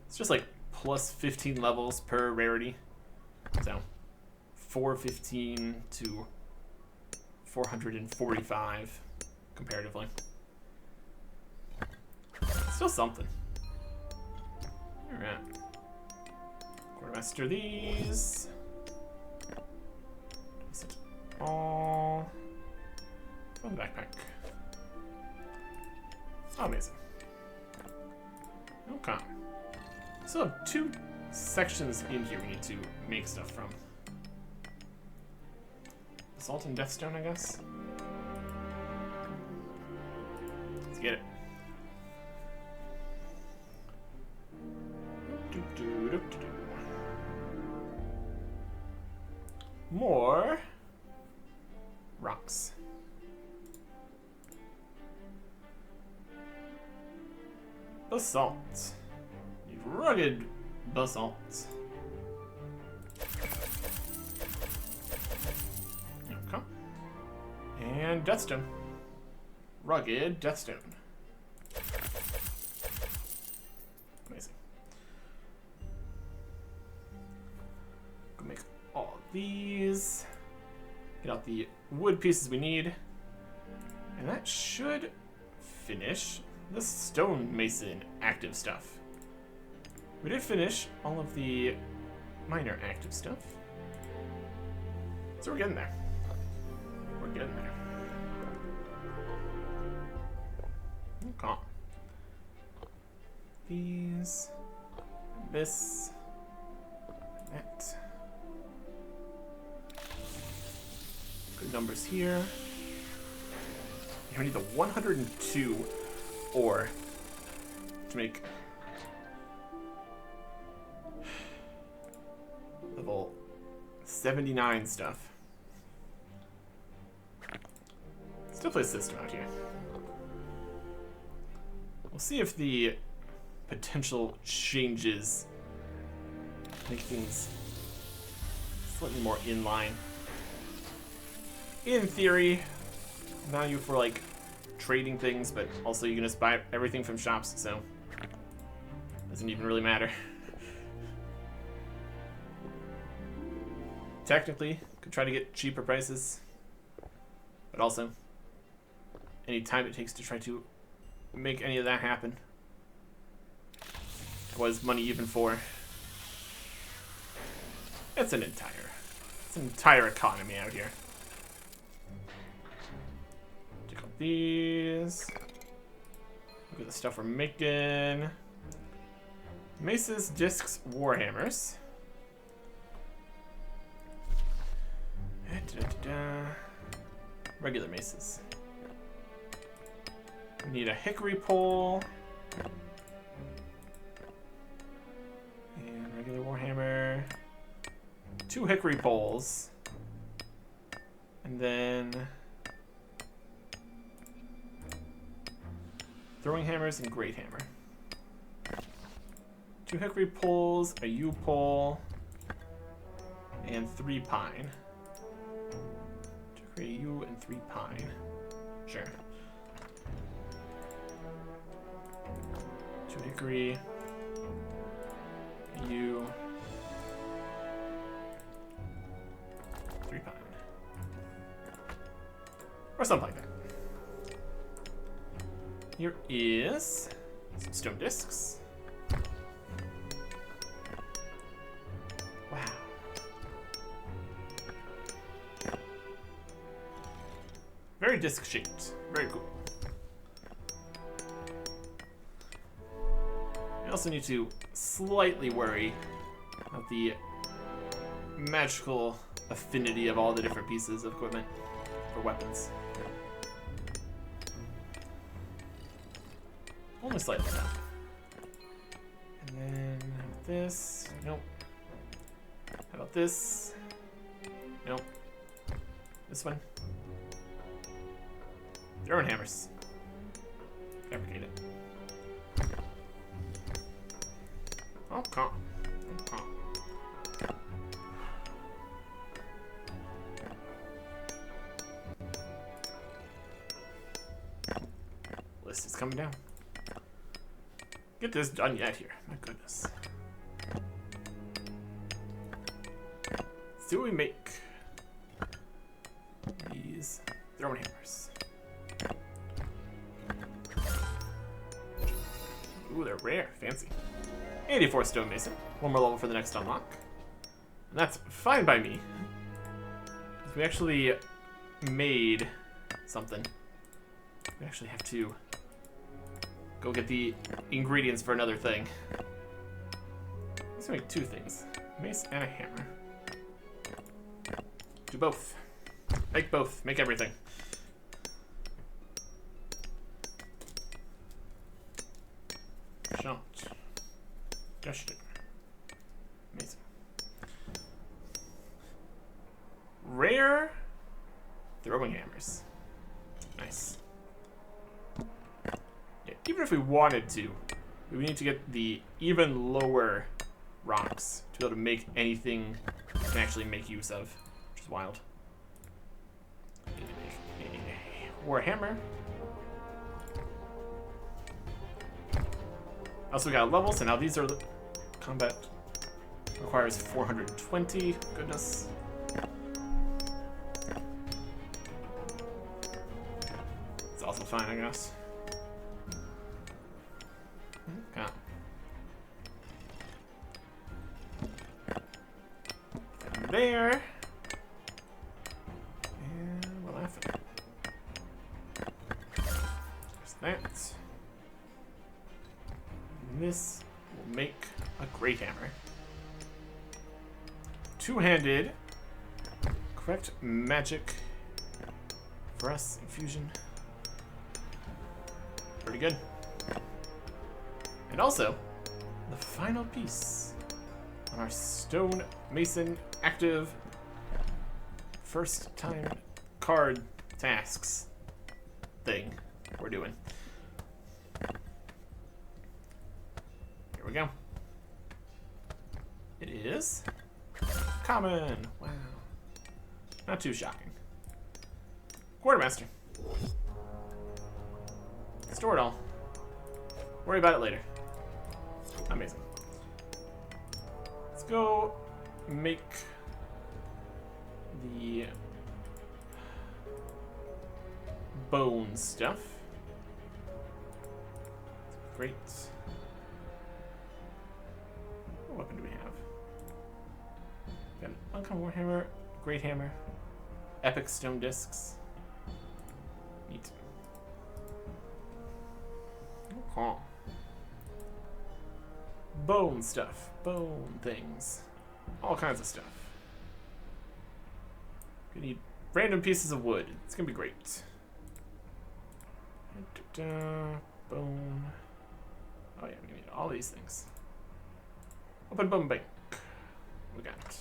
It's just like plus 15 levels per rarity. So 415 to 445 comparatively. Still something. Alright. Quartermaster these. All. From the backpack. Oh, amazing. Okay. So have 2 sections in here we need to make stuff from. Basalt and Deathstone, I guess. Let's get it. More rocks. Basalt. Rugged basalt. Okay. And Deathstone. Rugged Deathstone. Amazing. Go make all of these. Get out the wood pieces we need. And that should finish the stonemason active stuff. We did finish all of the minor active stuff. So we're getting there. We're getting there. Okay. These. This. That. Good numbers here. We need the 102 ore to make level 79 stuff. Let's still play a system out here. We'll see if the potential changes make things slightly more in line. In theory, value for like trading things, but also you can just buy everything from shops, so doesn't even really matter. Technically, could try to get cheaper prices, but also any time it takes to try to make any of that happen. What is money even for? It's an entire economy out here. Check out these. Look at the stuff we're making. Maces, discs, warhammers. Regular maces. We need a hickory pole. And regular warhammer. 2 hickory poles. And then throwing hammers and great hammer. 2 hickory poles, a yew pole, and 3 pine. 2 hickory, yew, and 3 pine. Sure. 2 hickory, a yew, 3 pine. Or something like that. Here is some stone discs. Wow. Very disc shaped. Very cool. We also need to slightly worry about the magical affinity of all the different pieces of equipment for weapons. Only slightly enough. And then this. Nope. How about this? Nope. This one. Throwing hammers. Fabricate it. Okay. Okay. List is coming down. Get this done yet here. My goodness. So we make these throwing hammers. Ooh, they're rare. Fancy. 84 stonemason. 1 more level for the next unlock. And that's fine by me. We actually made something. We actually have to go get the ingredients for another thing. Let's make 2 things. Mace and a hammer. Do both. Make both. Make everything. Shot. Just it. Amazing. Rare throwing hammers. Nice. Yeah, even if we wanted to, we would need to get the even lower rocks to be able to make anything we can actually make use of, which is wild. Warhammer. Also, we got levels, so now these are combat requires 420. Goodness. It's also fine, I guess. Okay. And there. And we're laughing. There's that. And this will make a great hammer. 2-handed. Correct magic. For us, infusion. Pretty good. And also, the final piece on our stone mason active first time card tasks thing we're doing. Here we go. It is common. Wow. Not too shocking. Quartermaster. Store it all. Worry about it later. Amazing. Let's go make the bone stuff. Great. What weapon do we have? Got an uncommon warhammer, great hammer, epic stone discs. Neat. Okay. bone stuff. Bone things. All kinds of stuff. We need random pieces of wood. It's gonna be great. Bone. Oh yeah, we need all these things. Open bone bank. We got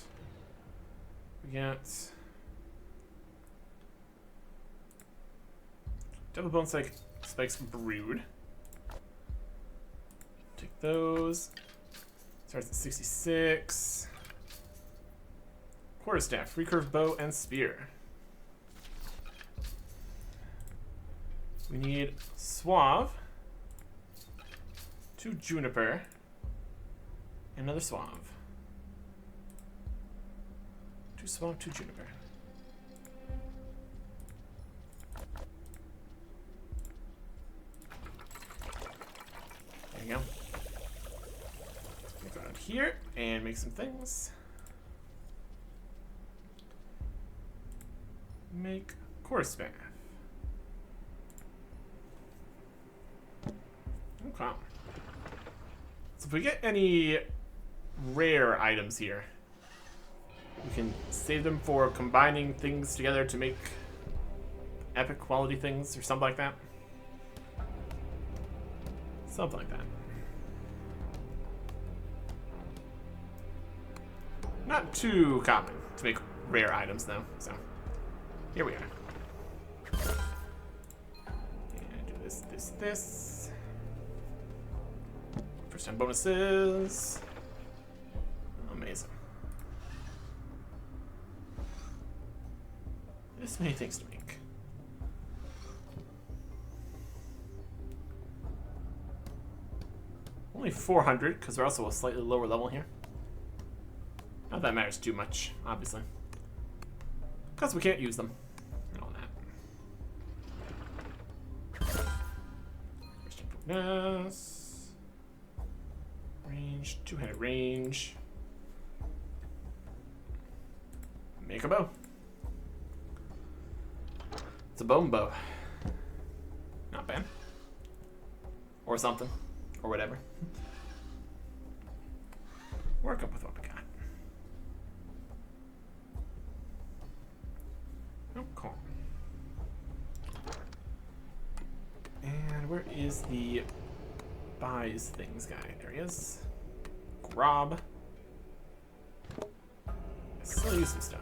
double bone spikes brewed. Take those. Starts at 66. Quarterstaff, recurve bow, and spear. We need suave, 2 juniper, another suave. 2 suave, 2 juniper. There you go. Go down here and make some things. Make quarterstaff. Okay. So if we get any rare items here, we can save them for combining things together to make epic quality things or something like that. Something like that. Not too common to make rare items though, so here we are. And do this. First time bonuses. Amazing. This many things to make. Only 400, because we're also a slightly lower level here. Not that matters too much, obviously. Because we can't use them. And all that. First range, 2-handed range. Make a bow. It's a bone bow. Not bad. Or something. Or whatever. Work up with what we got. Oh, cool. And where is the buys things guy? There he is. Grob. I still use some stuff.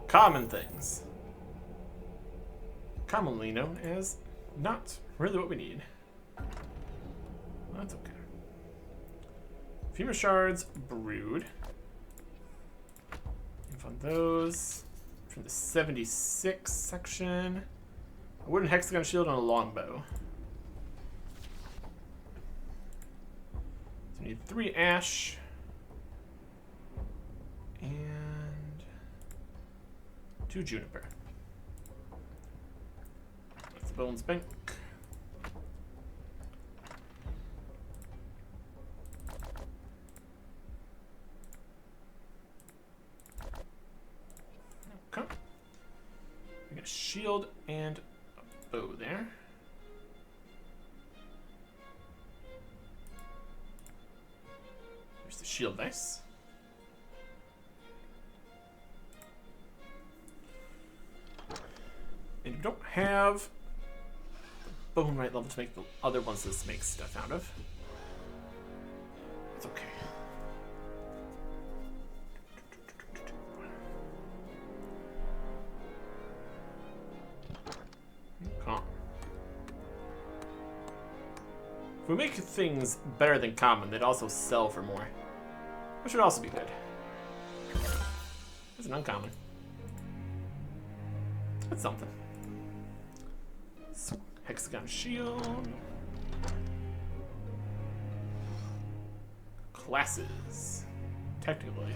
Common things. Commonly known as not really what we need. That's okay. Femur shards brewed. You found those from the 76 section. A wooden hexagon shield and a longbow. So we need 3 ash. And 2 juniper. That's the bones bank. Okay. We got a shield and a bow there. There's the shield, nice. And you don't have the bone right level to make the other ones this makes stuff out of. It's okay. Okay. If we make things better than common, they'd also sell for more. Which would also be good. It's an uncommon. That's something. So, hexagon shield. Classes. Technical, I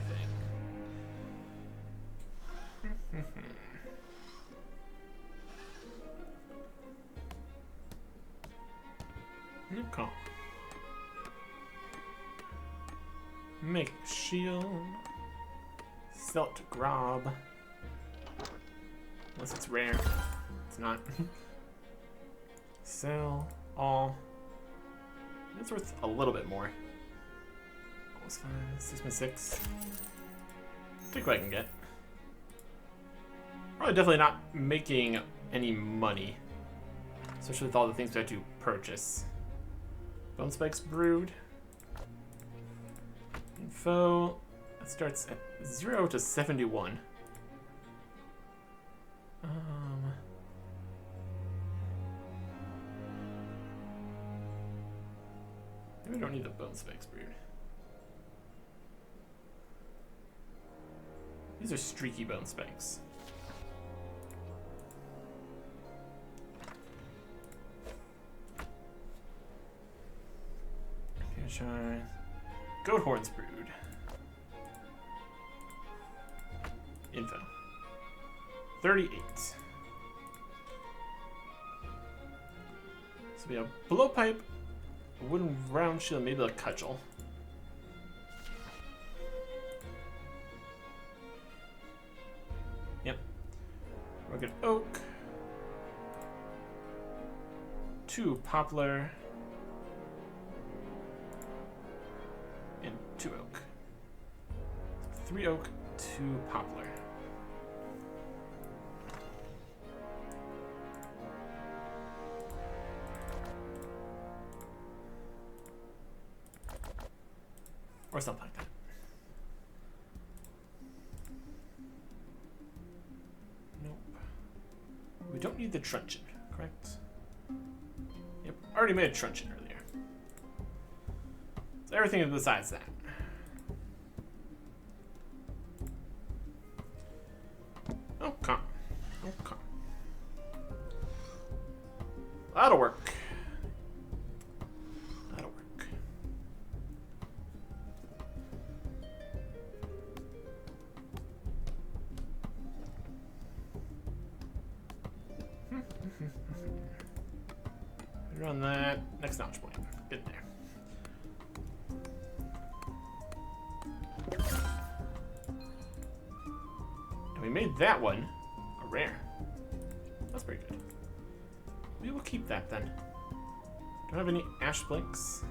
think. Okay. Make a shield. Sell it to Grob. Unless it's rare. It's not. Sell all. It's worth a little bit more. Almost 5, 6.6. Take what I can get. Probably definitely not making any money, especially with all the things we had to purchase. Bone spikes brewed. Info. It starts at 0 to 71. Maybe we don't need the bone spikes brewed. These are streaky bone spikes. Okay, try goat horns brewed. Info. 38. So we have blowpipe, a wooden round shield, maybe a cudgel. Yep. Rugged oak. 2 poplar. And 2 oak. 3 oak, 2 poplar. Or something like that. Nope. We don't need the truncheon, correct? Yep, already made a truncheon earlier. So everything besides that. Okay. Okay. That'll work. That'll work. Run that. Next notch point. Get in there. And we made that one a rare. That's pretty good. We will keep that then. Don't have any ash blinks.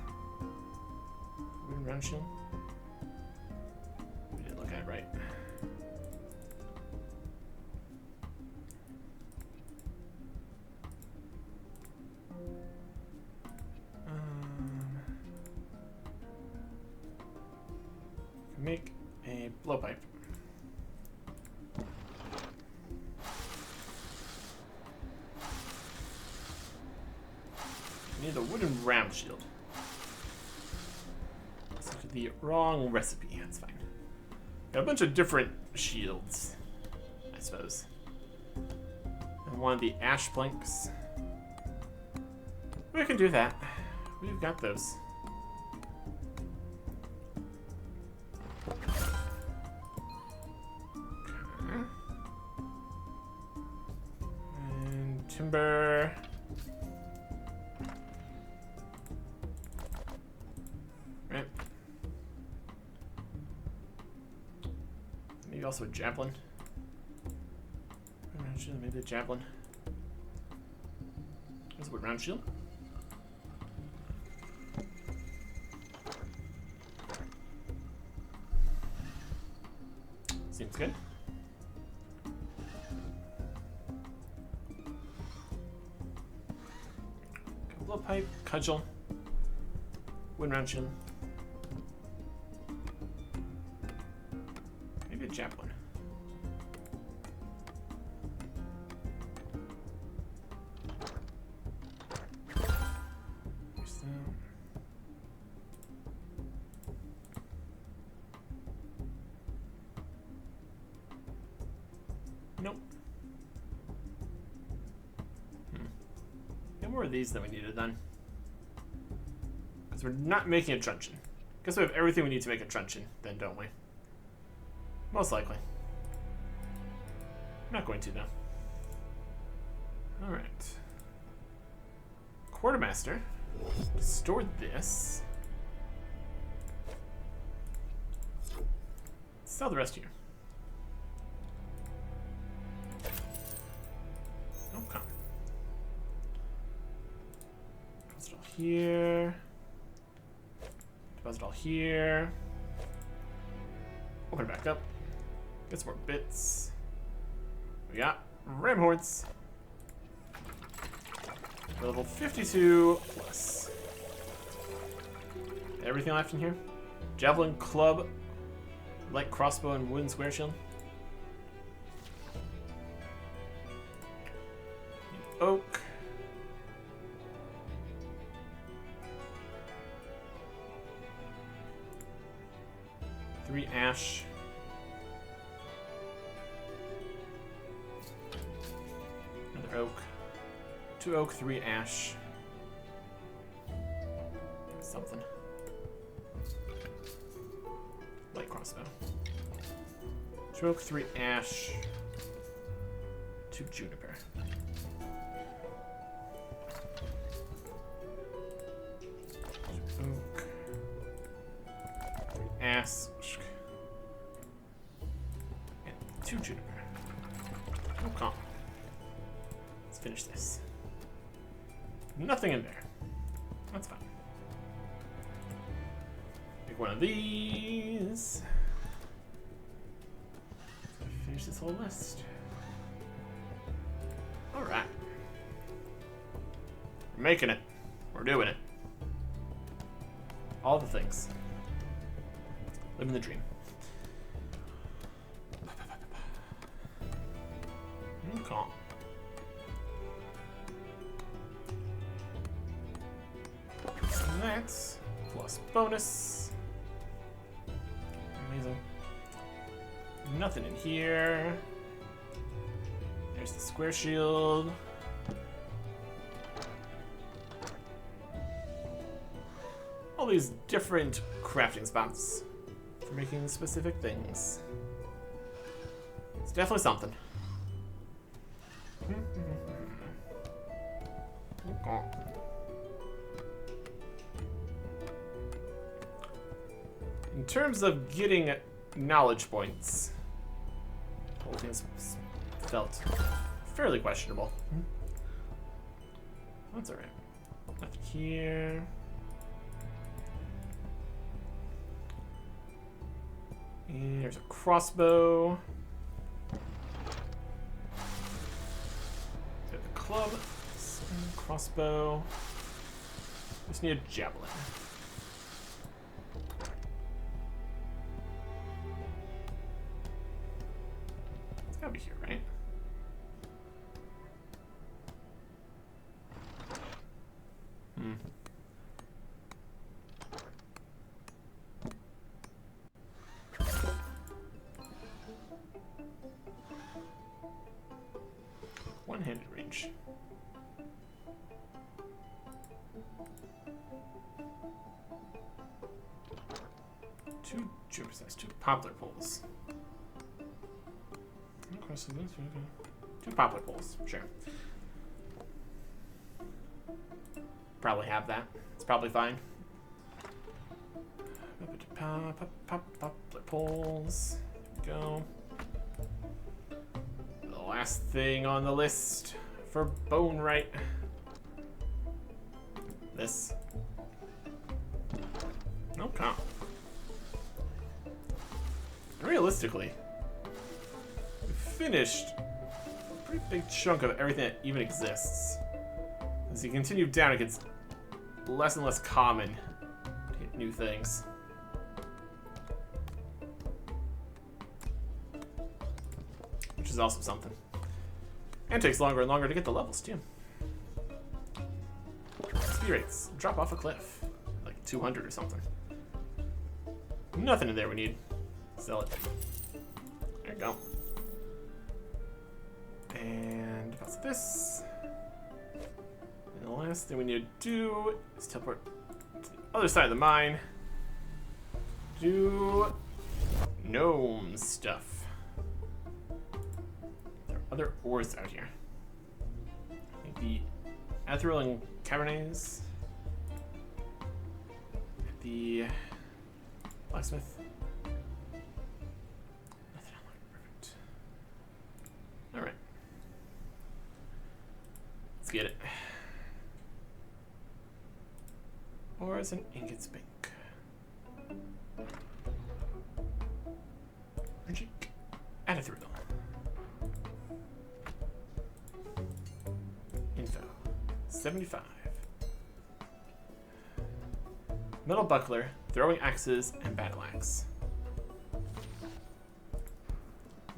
Wooden round shield. We didn't look at it right. Make a blowpipe. We need a wooden round shield. Selected the wrong recipe. That's fine. Got a bunch of different shields, I suppose. And one of the ash planks. We can do that. We've got those. And timber. Right. Maybe also a javelin. Round shield, maybe a javelin. That's a wood round shield. Seems good. Blowpipe, cudgel, wooden round shield. Maybe a javelin. Here's that. Nope. Get more of these than we needed then. Because we're not making a truncheon. Guess we have everything we need to make a truncheon then, don't we? Most likely. Not going to, though. Alright. Quartermaster. Store this. Sell the rest here. Okay. Deposit all here. Deposit all here. Open it back up. Get some more bits. We got ram horns. Level 52 plus. Everything left in here? Javelin, club, light crossbow, and wooden square shield. Oak. Three ash. Another oak. 2 oak, 3 ash. Something. Light crossbow. 2 oak, 3 ash. 2 juniper. Oak. 3 ash. And 2 juniper. Okay. Let's finish this. Nothing in there. That's fine. Pick one of these. Finish this whole list. Alright. We're making it. We're doing it. All the things. Living the dream. Okay. That's plus bonus. Amazing. Nothing in here. There's the square shield. All these different crafting spots for making specific things. It's definitely something. Okay. In terms of getting knowledge points, the whole thing felt fairly questionable. That's alright. Nothing here. And there's a crossbow. Got the club, crossbow. Just need a javelin. It's gotta be here, right? One-handed range. Two juniper size, 2 poplar poles. Two poplar poles, sure. Probably have that. It's probably fine. Poplar poles. There we go. The last thing on the list for bone right. This. Okay. Realistically, we finished a pretty big chunk of everything that even exists. As you continue down, it gets less and less common to get new things. Which is also something. And takes longer and longer to get the levels, too. Speed rates drop off a cliff. Like 200 or something. Nothing in there we need. Sell it. There you go. And what's this? And the last thing we need to do is teleport to the other side of the mine. Do gnome stuff. There are other ores out here. I think the Ethereal and Cabernet. The blacksmith. Nothing on that. Perfect. Alright. Let's get it. Ores and ingots bank. Magic. Adithril. Info. 75. Metal buckler, throwing axes, and battle axe.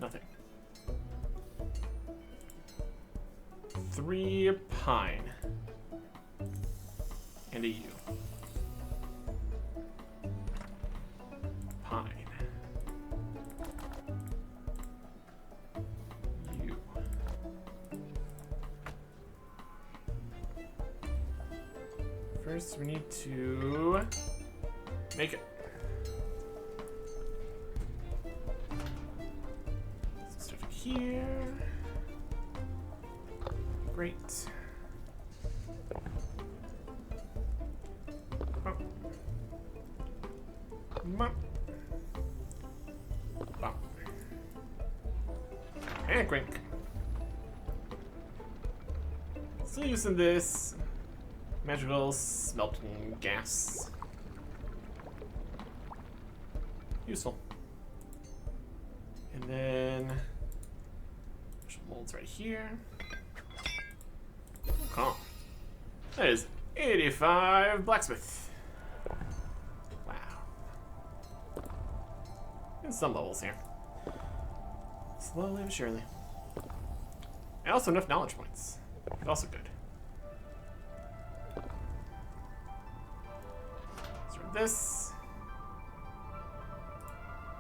Nothing. 3 pine. And a U. Pine. U. First, we need to make it. Some stuff here. Great. And Grink. Still using this magical smelting gas. Useful. And then molds right here. Oh, that is 85 blacksmith. Wow. In some levels here. Slowly but surely. And also enough knowledge points. Also good. Start this.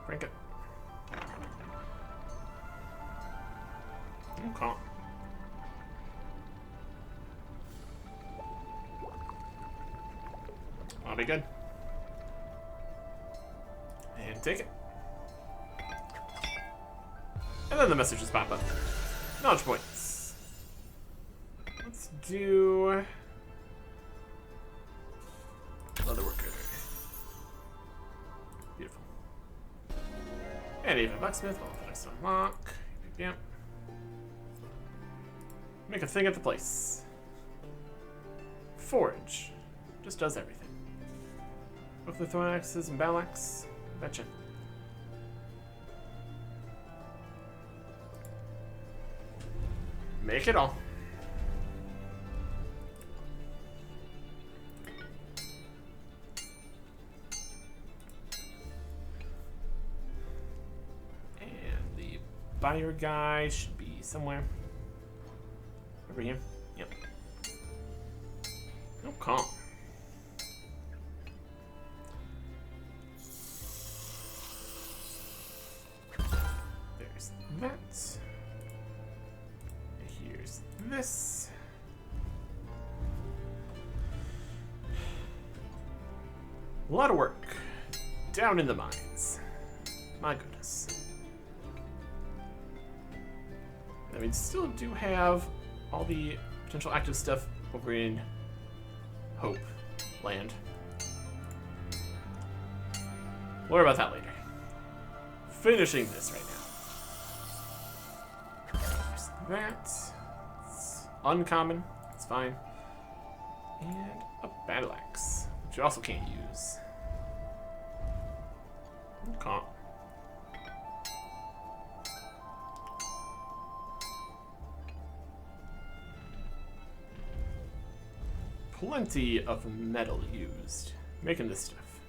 Crank it. Okay. That'll be good. And take it. And then the messages pop up. Knowledge points. Let's do leather worker. Beautiful. And even blacksmith, well, next unlock. Yep. Make a thing at the place. Forge. Just does everything. Both the throwing axes and battle axe. Betcha. Make it all. And the buyer guy should be somewhere. Over here. Yep. Okay. There's that. Here's this. A lot of work down in the mines. My goodness. I mean, still do have all the potential active stuff over in Hope Land. More about that later. Finishing this right now. There's that. It's uncommon. It's fine. And a battle axe, which you also can't use. Okay. Plenty of metal used making this stuff.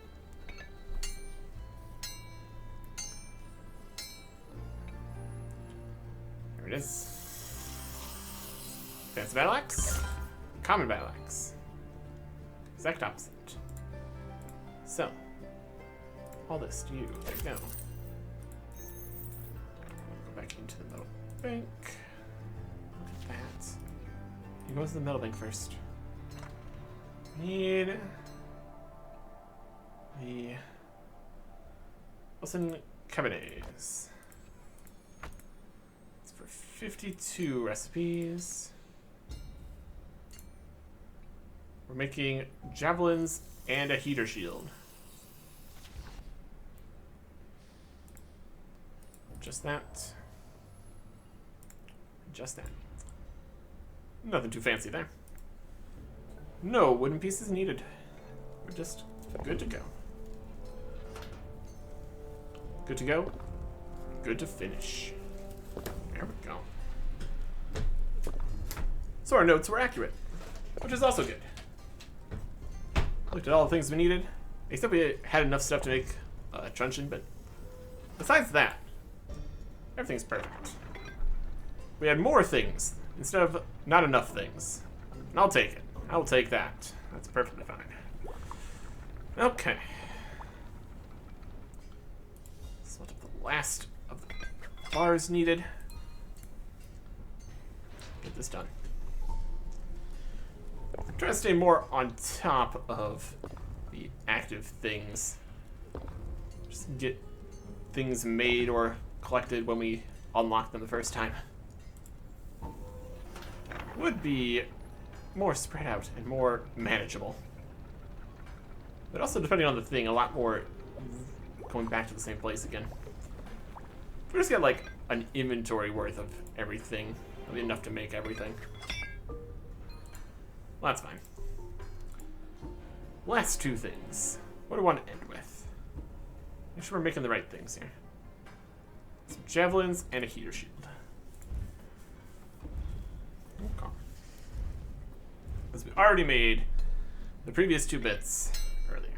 There it is. Fancy battle axe, common battle axe. Exact opposite. So, all this to you. There you go. Go back into the metal bank. Look at that. You go to the metal bank first. Need the Wilson Cabinets. It's for 52 recipes. We're making javelins and a heater shield. Just that. Just that. Nothing too fancy there. No wooden pieces needed. we're just good to go. Good to go. Good to finish. There we go. So our notes were accurate, which is also good. Looked at all the things we needed, except we had enough stuff to make a truncheon, but besides that, everything's perfect. We had more things instead of not enough things. And I'll take it. I'll take that. That's perfectly fine. Okay. So what the last of the bars needed. Get this done. I'm trying to stay more on top of the active things. Just get things made or collected when we unlock them the first time. Would be more spread out and more manageable. But also, depending on the thing, a lot more going back to the same place again. If we just get like an inventory worth of everything, that'll be enough to make everything. Well, that's fine. Last two things. What do I want to end with? Make sure we're making the right things here. Some javelins and a heater shield. Okay. Because we already made the previous two bits earlier.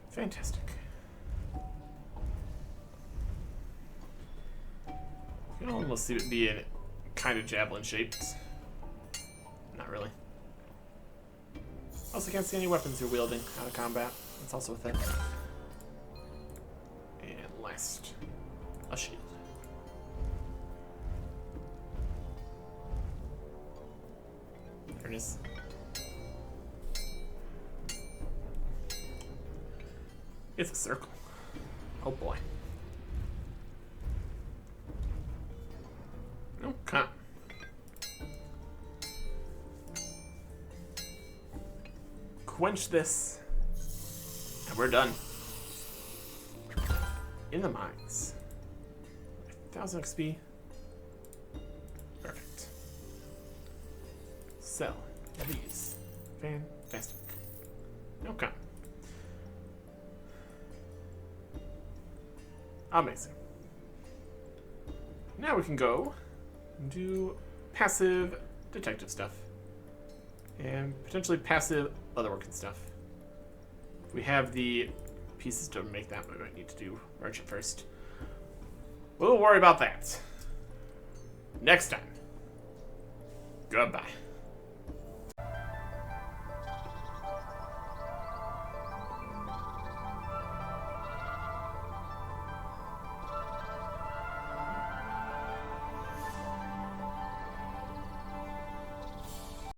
Fantastic. You can almost see it being kind of javelin shaped. Not really. Also can't see any weapons you're wielding out of combat. That's also a thing. And last, a shield. There it is. It's a circle. Oh boy. Okay. Quench this, and we're done. In the mines. 1,000 XP. Perfect. Sell these. Fantastic. Okay. Amazing. Now we can go and do passive detective stuff. And potentially passive otherworking stuff. If we have the pieces to make that, we might need to do merchant first. We'll worry about that next time. Goodbye.